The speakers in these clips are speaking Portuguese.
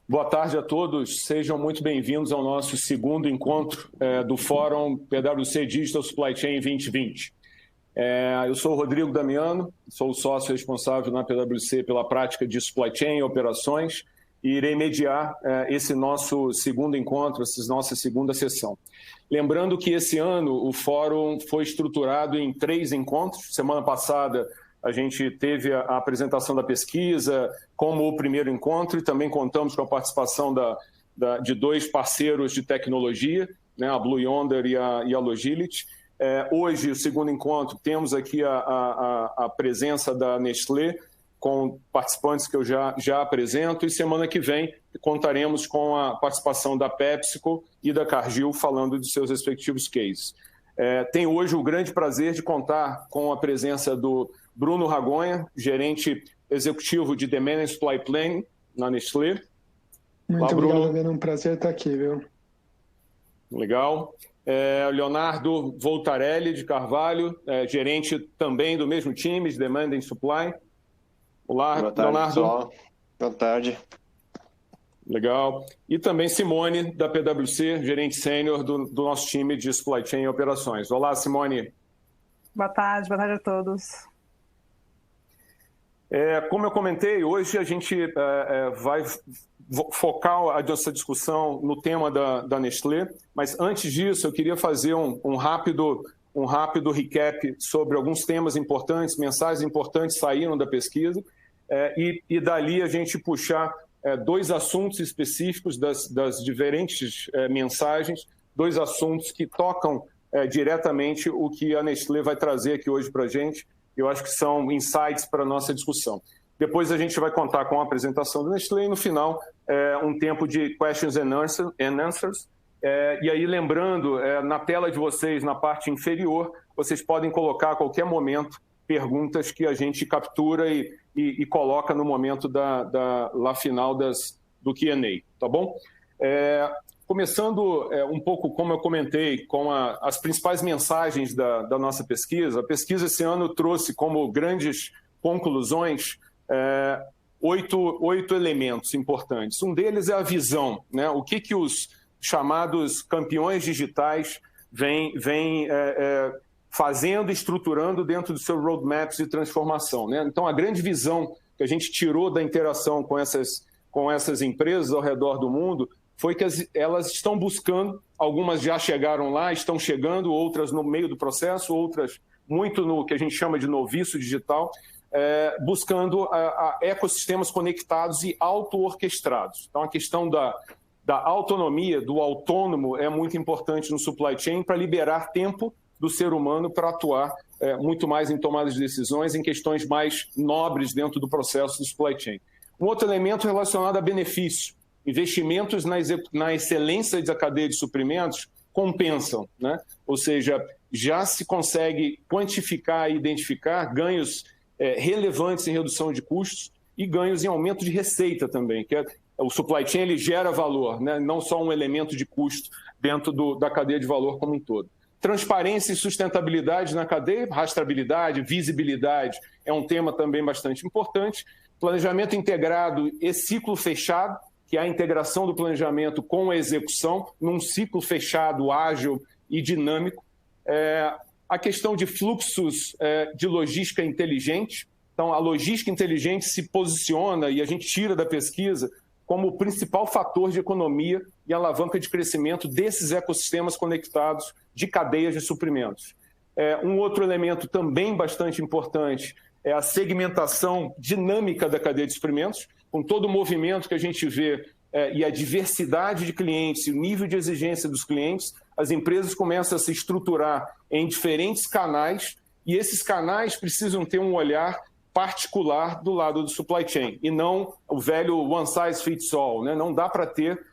Boa tarde a todos, sejam muito bem-vindos ao nosso segundo encontro do Fórum PwC Digital Supply Chain 2020. Eu sou o Rodrigo Damiano, sou o sócio responsável na PwC pela prática de Supply Chain e operações e irei mediar esse nosso segundo encontro, essa nossa segunda sessão. Lembrando que esse ano o Fórum foi estruturado em 3 encontros. Semana passada a gente teve a apresentação da pesquisa como o primeiro encontro e também contamos com a participação de 2 parceiros de tecnologia, né, a Blue Yonder e a Logility. Hoje, o segundo encontro, temos aqui a presença da Nestlé, com participantes que eu já apresento, e semana que vem contaremos com a participação da PepsiCo e da Cargill falando de seus respectivos cases. Tenho hoje o grande prazer de contar com a presença do Bruno Ragonha, gerente executivo de Demand and Supply Planning na Nestlé. Muito obrigado, Bruno. É um prazer estar aqui, viu? Legal. Leonardo Voltarelli de Carvalho, gerente também do mesmo time de Demand and Supply. Olá, boa tarde, Leonardo. Pessoal. Boa tarde. Legal. E também Simone, da PwC, gerente sênior do nosso time de Supply Chain e Operações. Olá, Simone. Boa tarde a todos. Como eu comentei, hoje a gente vai focar a nossa discussão no tema da Nestlé, mas antes disso eu queria fazer um rápido recap sobre alguns temas importantes, mensagens importantes saíram da pesquisa, e dali a gente puxar 2 assuntos específicos das diferentes mensagens, 2 assuntos que tocam diretamente o que a Nestlé vai trazer aqui hoje para a gente. Eu acho que são insights para a nossa discussão. Depois a gente vai contar com a apresentação da Nestlé e no final um tempo de questions and answers. E aí lembrando, na tela de vocês, na parte inferior, vocês podem colocar a qualquer momento perguntas que a gente captura e coloca no momento lá final do Q&A, tá bom? Começando um pouco, como eu comentei, com as principais mensagens da nossa pesquisa. A pesquisa esse ano trouxe como grandes conclusões 8 elementos importantes. Um deles é a visão, né? O que os chamados campeões digitais vêm fazendo e estruturando dentro do seu roadmaps de transformação, né? Então, a grande visão que a gente tirou da interação com essas empresas ao redor do mundo foi que elas estão buscando, algumas já chegaram lá, estão chegando, outras no meio do processo, outras muito no que a gente chama de noviço digital, buscando ecossistemas conectados e auto-orquestrados. Então, a questão da autonomia, do autônomo, é muito importante no supply chain para liberar tempo do ser humano para atuar muito mais em tomadas de decisões, em questões mais nobres dentro do processo do supply chain. Um outro elemento relacionado a benefício. Investimentos na excelência da cadeia de suprimentos compensam, né? Ou seja, já se consegue quantificar e identificar ganhos relevantes em redução de custos e ganhos em aumento de receita também, que o supply chain ele gera valor, né? Não só um elemento de custo dentro da cadeia de valor como um todo. Transparência e sustentabilidade na cadeia, rastreabilidade, visibilidade é um tema também bastante importante. Planejamento integrado e ciclo fechado, que é a integração do planejamento com a execução, num ciclo fechado, ágil e dinâmico. A questão de fluxos de logística inteligente. Então, a logística inteligente se posiciona, e a gente tira da pesquisa, como o principal fator de economia e alavanca de crescimento desses ecossistemas conectados de cadeias de suprimentos. Um outro elemento também bastante importante é a segmentação dinâmica da cadeia de suprimentos, com todo o movimento que a gente vê e a diversidade de clientes, o nível de exigência dos clientes, as empresas começam a se estruturar em diferentes canais e esses canais precisam ter um olhar particular do lado do supply chain e não o velho one size fits all, né? Não dá para ter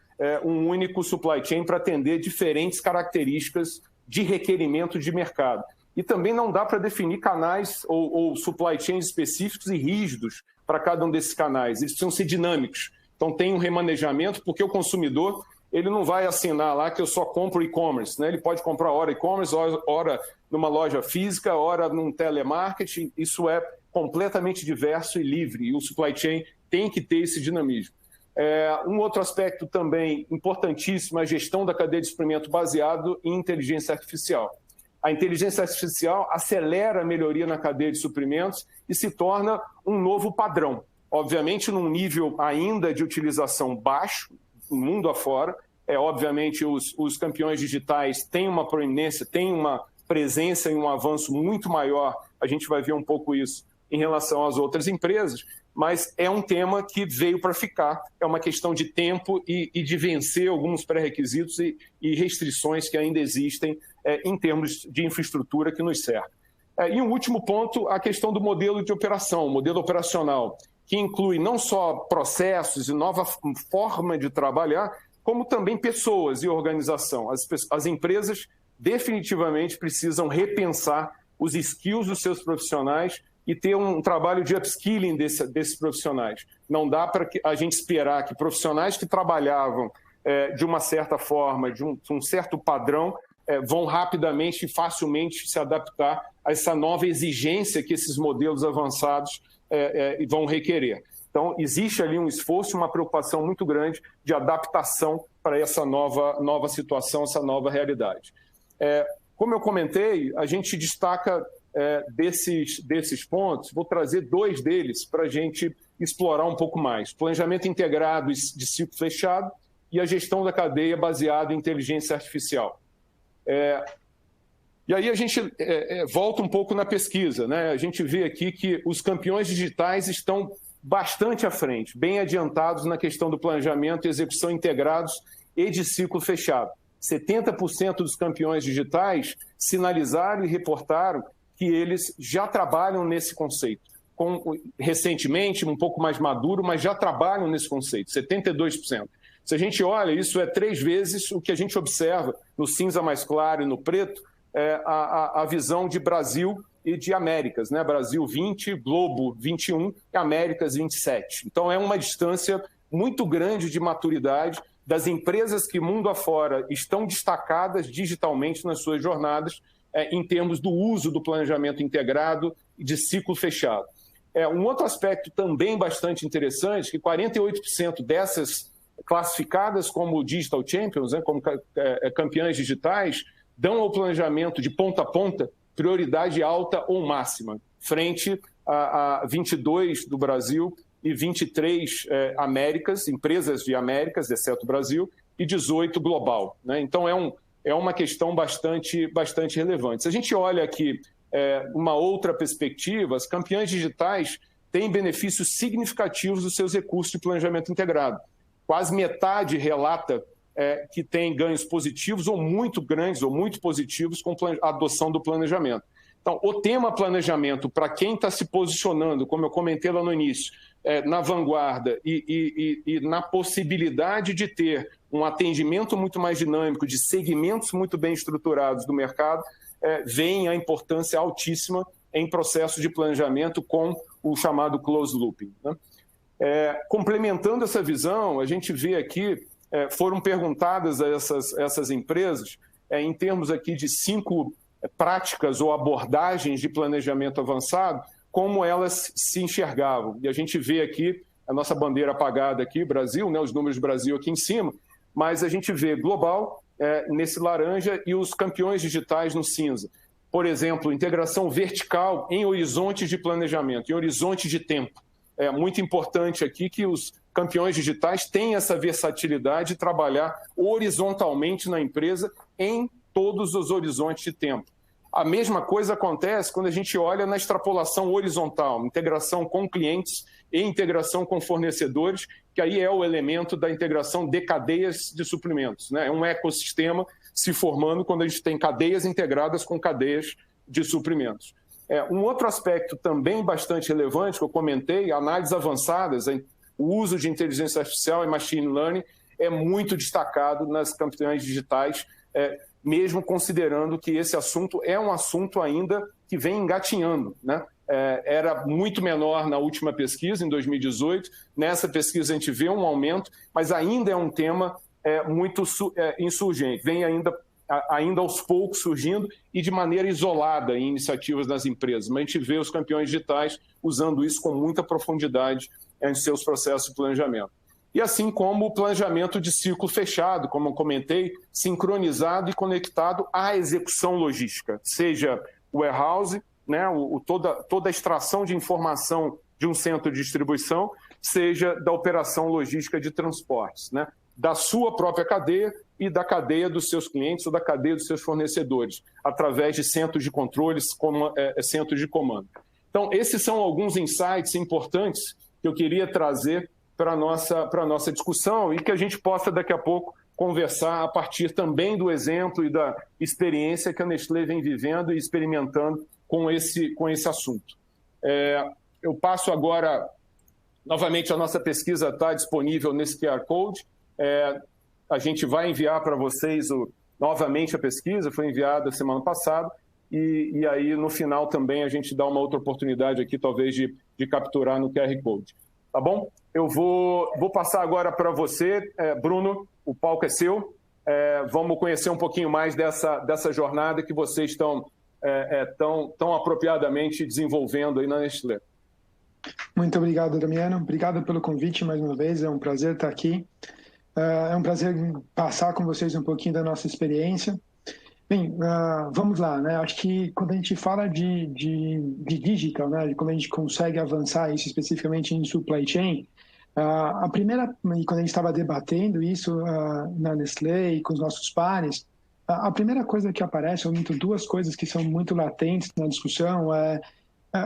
um único supply chain para atender diferentes características de requerimento de mercado. E também não dá para definir canais ou supply chains específicos e rígidos para cada um desses canais. Eles precisam ser dinâmicos. Então tem um remanejamento, porque o consumidor ele não vai assinar lá que eu só compro e-commerce, né? Ele pode comprar hora e-commerce, hora numa loja física, hora num telemarketing. Isso é completamente diverso e livre, e o supply chain tem que ter esse dinamismo. Um outro aspecto também importantíssimo é a gestão da cadeia de suprimento baseado em inteligência artificial. A inteligência artificial acelera a melhoria na cadeia de suprimentos e se torna um novo padrão. Obviamente, num nível ainda de utilização baixo, no mundo afora. Obviamente, os campeões digitais têm uma proeminência, têm uma presença e um avanço muito maior. A gente vai ver um pouco isso em relação às outras empresas, mas é um tema que veio para ficar. É uma questão de tempo e de vencer alguns pré-requisitos e restrições que ainda existem em termos de infraestrutura que nos cerca. E um último ponto, a questão do modelo de operação, o modelo operacional, que inclui não só processos e nova forma de trabalhar, como também pessoas e organização. As empresas definitivamente precisam repensar os skills dos seus profissionais e ter um trabalho de upskilling desses profissionais. Não dá para a gente esperar que profissionais que trabalhavam de uma certa forma, de um certo padrão, vão rapidamente e facilmente se adaptar a essa nova exigência que esses modelos avançados vão requerer. Então, existe ali um esforço, uma preocupação muito grande de adaptação para essa nova situação, essa nova realidade. Como eu comentei, a gente destaca desses pontos, vou trazer 2 deles para a gente explorar um pouco mais. Planejamento integrado de ciclo fechado e a gestão da cadeia baseada em inteligência artificial. E aí a gente volta um pouco na pesquisa, né? A gente vê aqui que os campeões digitais estão bastante à frente, bem adiantados na questão do planejamento e execução integrados e de ciclo fechado. 70% dos campeões digitais sinalizaram e reportaram que eles já trabalham nesse conceito. Recentemente, um pouco mais maduro, mas já trabalham nesse conceito, 72%. Se a gente olha, isso é 3 vezes o que a gente observa no cinza mais claro e no preto, a visão de Brasil e de Américas, né? Brasil 20, Globo 21 e Américas 27. Então, é uma distância muito grande de maturidade das empresas que, mundo afora, estão destacadas digitalmente nas suas jornadas em termos do uso do planejamento integrado e de ciclo fechado. Um outro aspecto também bastante interessante, que 48% dessas classificadas como Digital Champions, né, como campeãs digitais, dão ao planejamento de ponta a ponta prioridade alta ou máxima, frente a 22 do Brasil e 23 Américas, empresas de Américas, exceto o Brasil, e 18 global, né? Então, é uma questão bastante relevante. Se a gente olha aqui uma outra perspectiva, as campeãs digitais têm benefícios significativos dos seus recursos de planejamento integrado. Quase metade relata que tem ganhos positivos ou muito grandes ou muito positivos com a adoção do planejamento. Então, o tema planejamento, para quem está se posicionando, como eu comentei lá no início, na vanguarda e na possibilidade de ter um atendimento muito mais dinâmico, de segmentos muito bem estruturados do mercado, vem a importância altíssima em processo de planejamento com o chamado closed looping, né? Complementando essa visão, a gente vê aqui, foram perguntadas a essas empresas, em termos aqui de 5 práticas ou abordagens de planejamento avançado, como elas se enxergavam. E a gente vê aqui a nossa bandeira apagada aqui, Brasil, né, os números do Brasil aqui em cima, mas a gente vê global nesse laranja e os campeões digitais no cinza. Por exemplo, integração vertical em horizontes de planejamento, em horizonte de tempo. É muito importante aqui que os campeões digitais têm essa versatilidade de trabalhar horizontalmente na empresa em todos os horizontes de tempo. A mesma coisa acontece quando a gente olha na extrapolação horizontal, integração com clientes e integração com fornecedores, que aí é o elemento da integração de cadeias de suprimentos, né? É um ecossistema se formando quando a gente tem cadeias integradas com cadeias de suprimentos. Um outro aspecto também bastante relevante que eu comentei, análises avançadas, o uso de inteligência artificial e machine learning é muito destacado nas campeãs digitais, mesmo considerando que esse assunto é um assunto ainda que vem engatinhando, né? Era muito menor na última pesquisa, em 2018. Nessa pesquisa a gente vê um aumento, mas ainda é um tema muito insurgente. Vem ainda aos poucos surgindo e de maneira isolada em iniciativas das empresas. Mas a gente vê os campeões digitais usando isso com muita profundidade em seus processos de planejamento. e assim como o planejamento de ciclo fechado, como eu comentei, sincronizado e conectado à execução logística, seja o warehouse, né, toda a extração de informação de um centro de distribuição, seja da operação logística de transportes, né, da sua própria cadeia e da cadeia dos seus clientes ou da cadeia dos seus fornecedores, através de centros de controles, centros de comando. Então, esses são alguns insights importantes que eu queria trazer para a nossa discussão e que a gente possa, daqui a pouco, conversar a partir também do exemplo e da experiência que a Nestlé vem vivendo e experimentando com esse assunto. Eu passo agora, novamente, a nossa pesquisa está disponível nesse QR Code. A gente vai enviar para vocês novamente a pesquisa, foi enviada semana passada, e aí no final também a gente dá uma outra oportunidade aqui, talvez, de capturar no QR Code. Tá bom? Eu vou passar agora para você, Bruno, o palco é seu. Vamos conhecer um pouquinho mais dessa jornada que vocês estão tão apropriadamente desenvolvendo aí na Nestlé. Muito obrigado, Damiano. Obrigado pelo convite mais uma vez, é um prazer estar aqui. É um prazer passar com vocês um pouquinho da nossa experiência. Bem, vamos lá, né? Acho que quando a gente fala de digital, né, de como a gente consegue avançar isso especificamente em supply chain, a primeira, quando a gente estava debatendo isso na Nestlé e com os nossos pares, a primeira coisa que aparece, ou muito duas coisas que são muito latentes na discussão,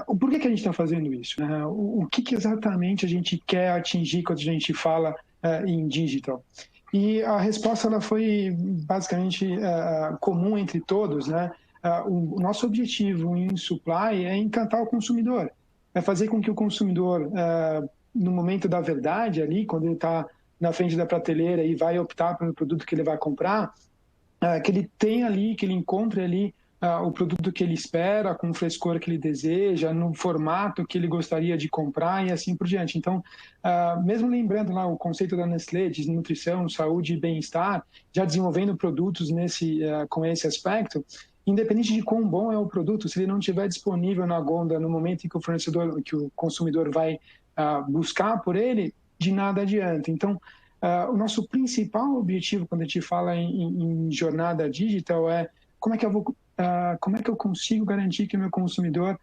o porquê que a gente está fazendo isso, né? O que exatamente a gente quer atingir quando a gente fala em digital. E a resposta ela foi basicamente comum entre todos, né? O nosso objetivo em supply é encantar o consumidor, é fazer com que o consumidor, no momento da verdade ali, quando ele está na frente da prateleira e vai optar pelo produto que ele vai comprar, que ele tenha ali, que ele encontre ali o produto que ele espera, com o frescor que ele deseja, no formato que ele gostaria de comprar e assim por diante. Então, mesmo lembrando lá o conceito da Nestlé de nutrição, saúde e bem-estar, já desenvolvendo produtos com esse aspecto, independente de quão bom é o produto, se ele não estiver disponível na gôndola no momento em que o consumidor vai buscar por ele, de nada adianta. Então, o nosso principal objetivo quando a gente fala em jornada digital é como é que eu consigo garantir que o meu consumidor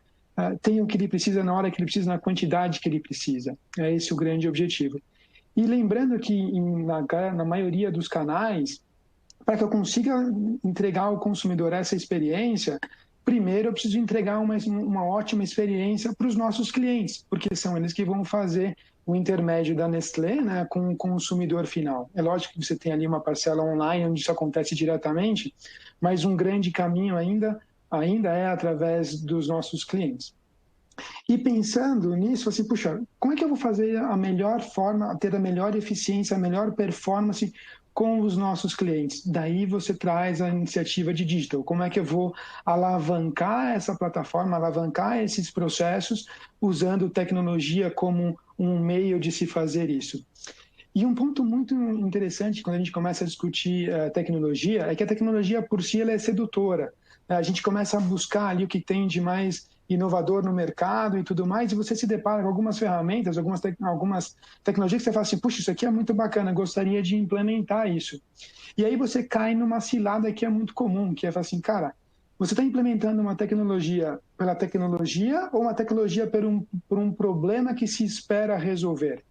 tenha o que ele precisa na hora que ele precisa, na quantidade que ele precisa. É esse o grande objetivo. E lembrando que na maioria dos canais, para que eu consiga entregar ao consumidor essa experiência, primeiro eu preciso entregar uma ótima experiência para os nossos clientes, porque são eles que vão fazer o intermédio da Nestlé, né, com o consumidor final. É lógico que você tem ali uma parcela online onde isso acontece diretamente, mas um grande caminho ainda é através dos nossos clientes. E pensando nisso, assim, puxa, como é que eu vou fazer a melhor forma, ter a melhor eficiência, a melhor performance com os nossos clientes? Daí você traz a iniciativa de digital. Como é que eu vou alavancar essa plataforma, alavancar esses processos, usando tecnologia como um meio de se fazer isso? E um ponto muito interessante quando a gente começa a discutir tecnologia é que a tecnologia por si ela é sedutora. A gente começa a buscar ali o que tem de mais inovador no mercado e tudo mais, e você se depara com algumas ferramentas, algumas tecnologias que você fala assim, puxa, isso aqui é muito bacana, gostaria de implementar isso. E aí você cai numa cilada que é muito comum, que é falar assim, cara, você está implementando uma tecnologia pela tecnologia ou uma tecnologia por um problema que se espera resolver?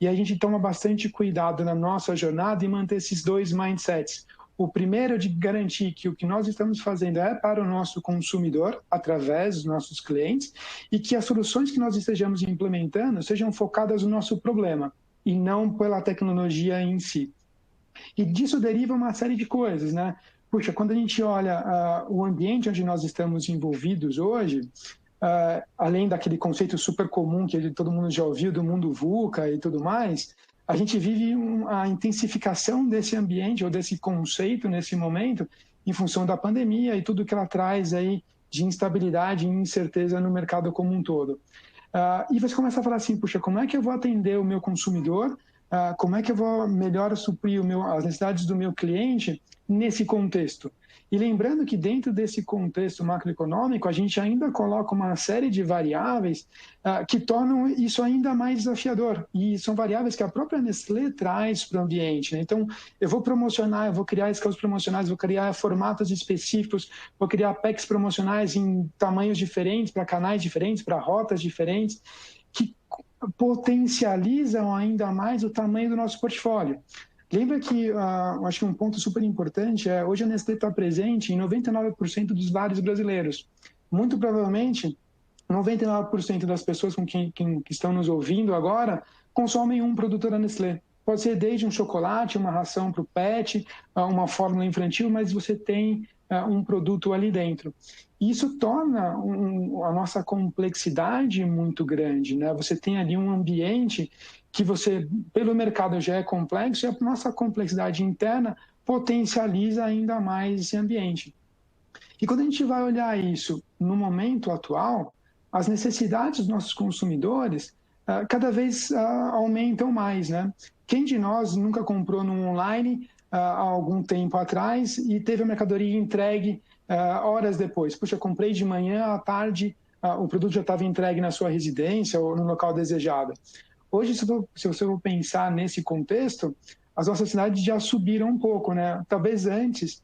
E a gente toma bastante cuidado na nossa jornada em manter esses dois mindsets. O primeiro é de garantir que o que nós estamos fazendo é para o nosso consumidor, através dos nossos clientes, e que as soluções que nós estejamos implementando sejam focadas no nosso problema e não pela tecnologia em si. E disso deriva uma série de coisas, né? Puxa, quando a gente olha o ambiente onde nós estamos envolvidos hoje, além daquele conceito super comum que todo mundo já ouviu do mundo VUCA e tudo mais, a gente vive a intensificação desse ambiente ou desse conceito nesse momento em função da pandemia e tudo que ela traz aí de instabilidade e incerteza no mercado como um todo. E você começa a falar assim, puxa, como é que eu vou atender o meu consumidor? Como é que eu vou melhor suprir as necessidades do meu cliente nesse contexto? E lembrando que dentro desse contexto macroeconômico, a gente ainda coloca uma série de variáveis que tornam isso ainda mais desafiador. E são variáveis que a própria Nestlé traz para o ambiente, né? Então, eu vou promocionar, eu vou criar escalas promocionais, vou criar formatos específicos, vou criar packs promocionais em tamanhos diferentes, para canais diferentes, para rotas diferentes, que potencializam ainda mais o tamanho do nosso portfólio. Lembra que, acho que um ponto super importante é, hoje a Nestlé está presente em 99% dos lares brasileiros. Muito provavelmente, 99% das pessoas que estão nos ouvindo agora consomem um produto da Nestlé. Pode ser desde um chocolate, uma ração para o pet, uma fórmula infantil, mas você tem um produto ali dentro. Isso torna a nossa complexidade muito grande, né? Você tem ali um ambiente que você, pelo mercado já é complexo, e a nossa complexidade interna potencializa ainda mais esse ambiente. E quando a gente vai olhar isso no momento atual, as necessidades dos nossos consumidores cada vez aumentam mais, né? Quem de nós nunca comprou no online há algum tempo atrás e teve a mercadoria entregue horas depois? Puxa, comprei de manhã, à tarde, o produto já estava entregue na sua residência ou no local desejado. Hoje, se você for pensar nesse contexto, as nossas cidades já subiram um pouco, né? Talvez antes,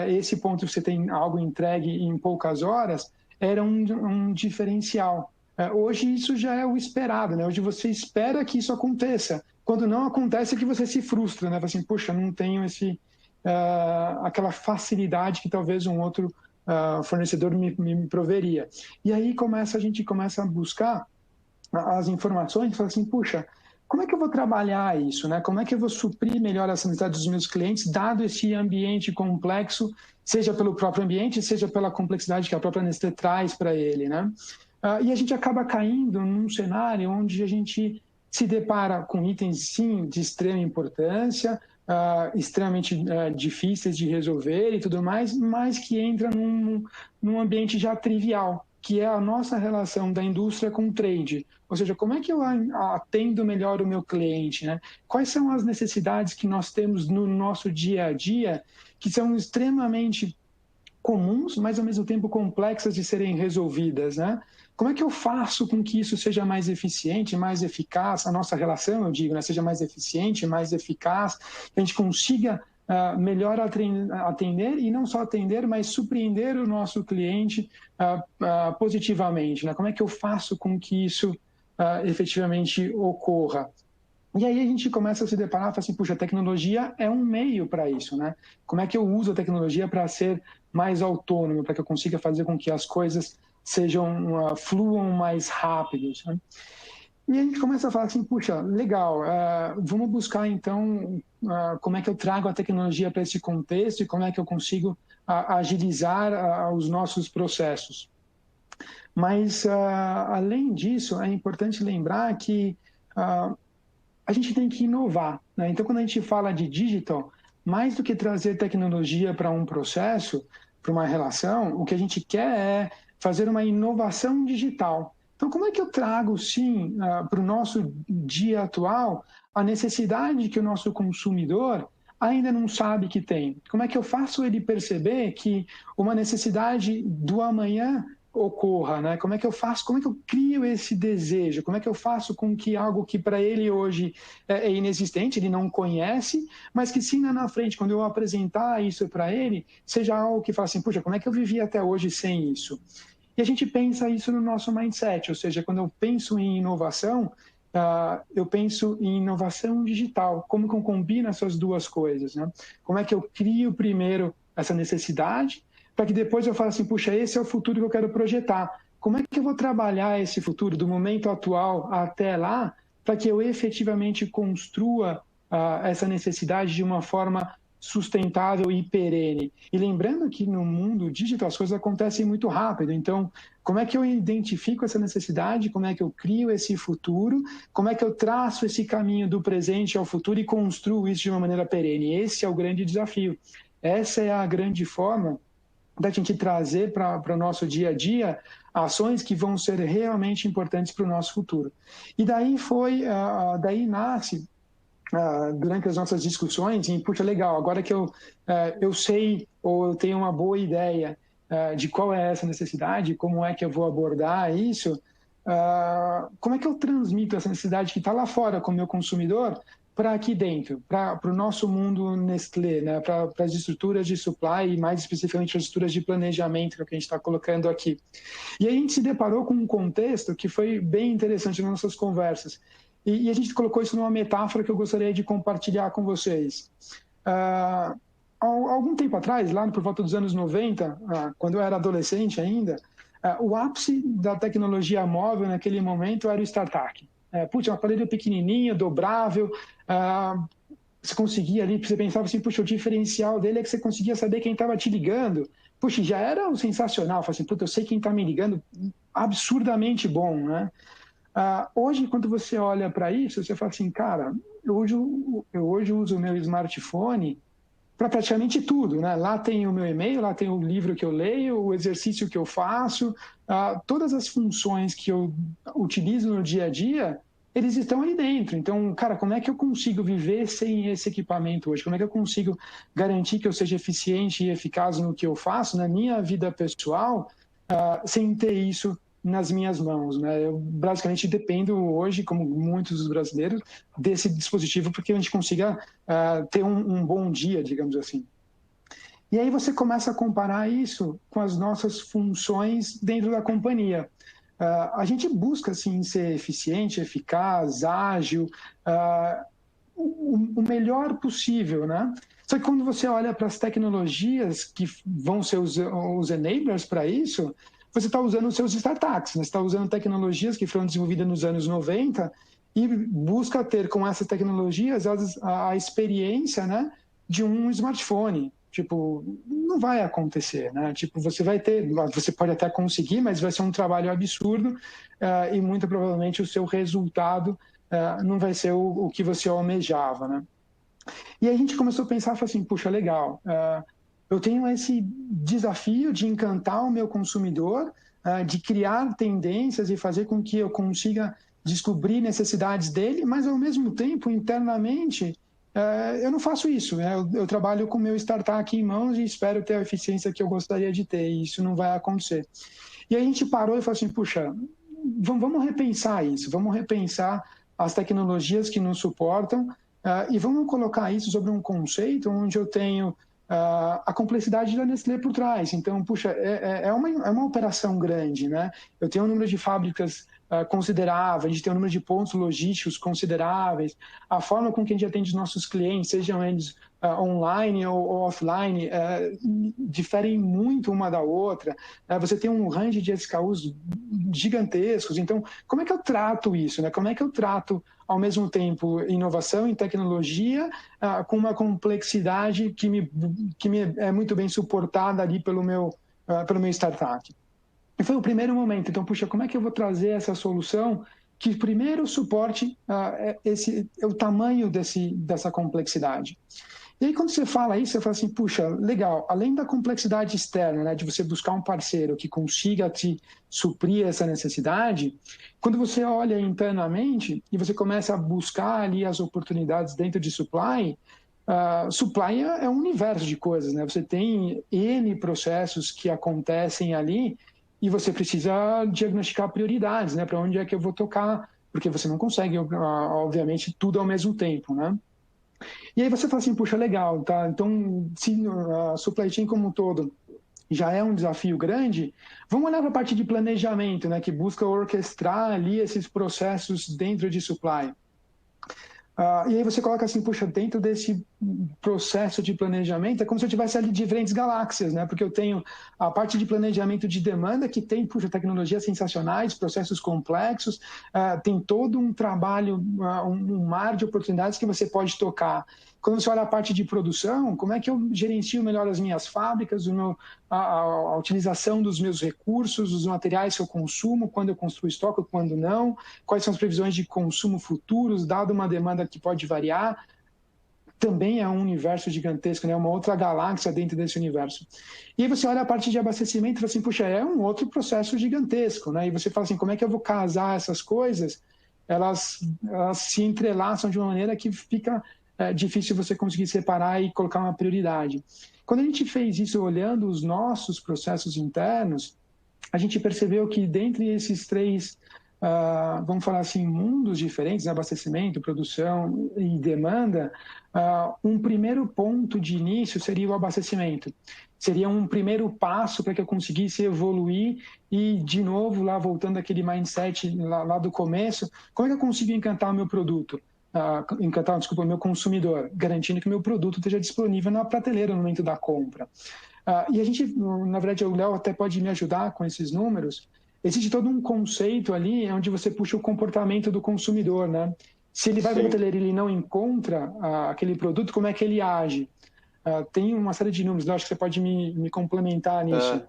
esse ponto que você tem algo entregue em poucas horas, era um diferencial. Hoje isso já é o esperado, né? Hoje você espera que isso aconteça. Quando não acontece é que você se frustra, né? Fala assim, puxa, não tenho aquela facilidade que talvez um outro fornecedor me proveria. E aí a gente começa a buscar as informações e fala assim, puxa, como é que eu vou trabalhar isso, né? Como é que eu vou suprir melhor as necessidades dos meus clientes, dado esse ambiente complexo, seja pelo próprio ambiente, seja pela complexidade que a própria Nestlé traz para ele, né? E a gente acaba caindo num cenário onde a gente se depara com itens, sim, de extrema importância, extremamente difíceis de resolver e tudo mais, mas que entra num ambiente já trivial, que é a nossa relação da indústria com o trade. Ou seja, como é que eu atendo melhor o meu cliente, né? Quais são as necessidades que nós temos no nosso dia a dia que são extremamente comuns, mas ao mesmo tempo complexas de serem resolvidas, né? Como é que eu faço com que isso seja mais eficiente, mais eficaz, a nossa relação, eu digo, né, seja mais eficiente, mais eficaz, que a gente consiga melhor atender, e não só atender, mas surpreender o nosso cliente positivamente, né? Como é que eu faço com que isso efetivamente ocorra? E aí a gente começa a se deparar e fala assim, puxa, a tecnologia é um meio para isso, né? Como é que eu uso a tecnologia para ser mais autônomo, para que eu consiga fazer com que as coisas fluam mais rápidos, né? E a gente começa a falar assim, puxa, legal, vamos buscar então como é que eu trago a tecnologia para esse contexto e como é que eu consigo agilizar os nossos processos. Mas, além disso, é importante lembrar que a gente tem que inovar, né? Então, quando a gente fala de digital, mais do que trazer tecnologia para um processo, para uma relação, o que a gente quer é fazer uma inovação digital. Então, como é que eu trago, sim, para o nosso dia atual, a necessidade que o nosso consumidor ainda não sabe que tem? Como é que eu faço ele perceber que uma necessidade do amanhã ocorra, né? Como é que eu faço, como é que eu crio esse desejo, como é que eu faço com que algo que para ele hoje é inexistente, ele não conhece, mas que sim lá na frente, quando eu apresentar isso para ele, seja algo que fala assim, puxa, como é que eu vivi até hoje sem isso? E a gente pensa isso no nosso mindset, ou seja, quando eu penso em inovação, eu penso em inovação digital, como que eu combino essas duas coisas, né? Como é que eu crio primeiro essa necessidade, para que depois eu fale assim, puxa, esse é o futuro que eu quero projetar. Como é que eu vou trabalhar esse futuro do momento atual até lá, para que eu efetivamente construa essa necessidade de uma forma sustentável e perene? E lembrando que no mundo digital as coisas acontecem muito rápido, então como é que eu identifico essa necessidade, como é que eu crio esse futuro, como é que eu traço esse caminho do presente ao futuro e construo isso de uma maneira perene? Esse é o grande desafio. Essa é a grande forma da gente trazer para o nosso dia a dia ações que vão ser realmente importantes para o nosso futuro. E daí nasce durante as nossas discussões, e, puxa, legal, agora que eu sei ou eu tenho uma boa ideia de qual é essa necessidade, como é que eu vou abordar isso, como é que eu transmito essa necessidade que está lá fora com o meu consumidor para aqui dentro, para o nosso mundo Nestlé, né? Para as estruturas de supply e mais especificamente as estruturas de planejamento que a gente está colocando aqui. E aí a gente se deparou com um contexto que foi bem interessante nas nossas conversas. E a gente colocou isso numa metáfora que eu gostaria de compartilhar com vocês. Há algum tempo atrás, lá por volta dos anos 90, quando eu era adolescente ainda, o ápice da tecnologia móvel naquele momento era o StarTAC. Putz, um aparelho pequenininho, dobrável, você conseguia ali, você pensava assim, puxa, o diferencial dele é que você conseguia saber quem estava te ligando. Puxa, já era um sensacional, falei assim, puta, eu sei quem está me ligando, absurdamente bom, né? Hoje, quando você olha para isso, você fala assim, cara, eu hoje uso o meu smartphone para praticamente tudo, né? Lá tem o meu e-mail, lá tem o livro que eu leio, o exercício que eu faço, todas as funções que eu utilizo no dia a dia, eles estão ali dentro. Então, cara, como é que eu consigo viver sem esse equipamento hoje? Como é que eu consigo garantir que eu seja eficiente e eficaz no que eu faço, na minha vida pessoal, sem ter isso nas minhas mãos, né? Eu basicamente dependo hoje, como muitos dos brasileiros, desse dispositivo para que a gente consiga ter um bom dia, digamos assim. E aí você começa a comparar isso com as nossas funções dentro da companhia. A gente busca, assim, ser eficiente, eficaz, ágil, o melhor possível, né? Só que quando você olha para as tecnologias que vão ser os enablers para isso, você está usando os seus startups, né? Você está usando tecnologias que foram desenvolvidas nos anos 90 e busca ter com essas tecnologias a experiência, né, de um smartphone. Tipo, não vai acontecer, né? Tipo, você pode até conseguir, mas vai ser um trabalho absurdo e muito provavelmente o seu resultado não vai ser o que você almejava, né? E aí a gente começou a pensar, falou assim, puxa, legal, eu tenho esse desafio de encantar o meu consumidor, de criar tendências e fazer com que eu consiga descobrir necessidades dele, mas ao mesmo tempo, internamente, eu não faço isso. Eu trabalho com o meu startup em mãos e espero ter a eficiência que eu gostaria de ter, e isso não vai acontecer. E aí a gente parou e falou assim, puxa, vamos repensar isso, vamos repensar as tecnologias que nos suportam e vamos colocar isso sobre um conceito onde eu tenho a complexidade da Nestlé por trás. Então, puxa, é uma operação grande, né? Eu tenho um número de fábricas considerável, a gente tem um número de pontos logísticos consideráveis, a forma com que a gente atende os nossos clientes, sejam eles online ou offline, diferem muito uma da outra. Você tem um range de SKUs gigantescos. Então, como é que eu trato isso, né? Como é que eu trato, ao mesmo tempo, inovação e tecnologia com uma complexidade que me é muito bem suportada ali pelo meu startup? E foi o primeiro momento. Então, puxa, como é que eu vou trazer essa solução que primeiro suporte o tamanho dessa complexidade? E aí, quando você fala isso, você fala assim, puxa, legal, além da complexidade externa, né, de você buscar um parceiro que consiga te suprir essa necessidade, quando você olha internamente e você começa a buscar ali as oportunidades dentro de supply, supply é um universo de coisas, né? Você tem N processos que acontecem ali e você precisa diagnosticar prioridades, né? Para onde é que eu vou tocar, porque você não consegue, obviamente, tudo ao mesmo tempo, né? E aí você fala assim, puxa, legal, tá? Então, se a supply chain como um todo já é um desafio grande, vamos olhar para a parte de planejamento, né? Que busca orquestrar ali esses processos dentro de supply. E aí você coloca assim, puxa, dentro desse processo de planejamento, é como se eu tivesse ali diferentes galáxias, né? Porque eu tenho a parte de planejamento de demanda, que tem, puxa, tecnologias sensacionais, processos complexos, tem todo um trabalho, um mar de oportunidades que você pode tocar. Quando você olha a parte de produção, como é que eu gerencio melhor as minhas fábricas, a utilização dos meus recursos, os materiais que eu consumo, quando eu construo estoque, quando não, quais são as previsões de consumo futuros, dado uma demanda que pode variar. Também é um universo gigantesco, né? Uma outra galáxia dentro desse universo. E aí você olha a parte de abastecimento e fala assim, puxa, é um outro processo gigantesco, né? E você fala assim, como é que eu vou casar essas coisas elas se entrelaçam de uma maneira que fica difícil você conseguir separar e colocar uma prioridade. Quando a gente fez isso olhando os nossos processos internos, a gente percebeu que dentre esses três, vamos falar assim, mundos diferentes, abastecimento, produção e demanda, um primeiro ponto de início seria o abastecimento. Seria um primeiro passo para que eu conseguisse evoluir e, de novo, lá voltando àquele mindset lá do começo, como é que eu consigo encantar o meu produto? O meu consumidor, garantindo que o meu produto esteja disponível na prateleira no momento da compra. E a gente, na verdade, o Léo até pode me ajudar com esses números. Existe todo um conceito ali onde você puxa o comportamento do consumidor, né? Se ele vai para a prateleira e ele não encontra aquele produto, como é que ele age? Tem uma série de números, eu acho que você pode me complementar nisso.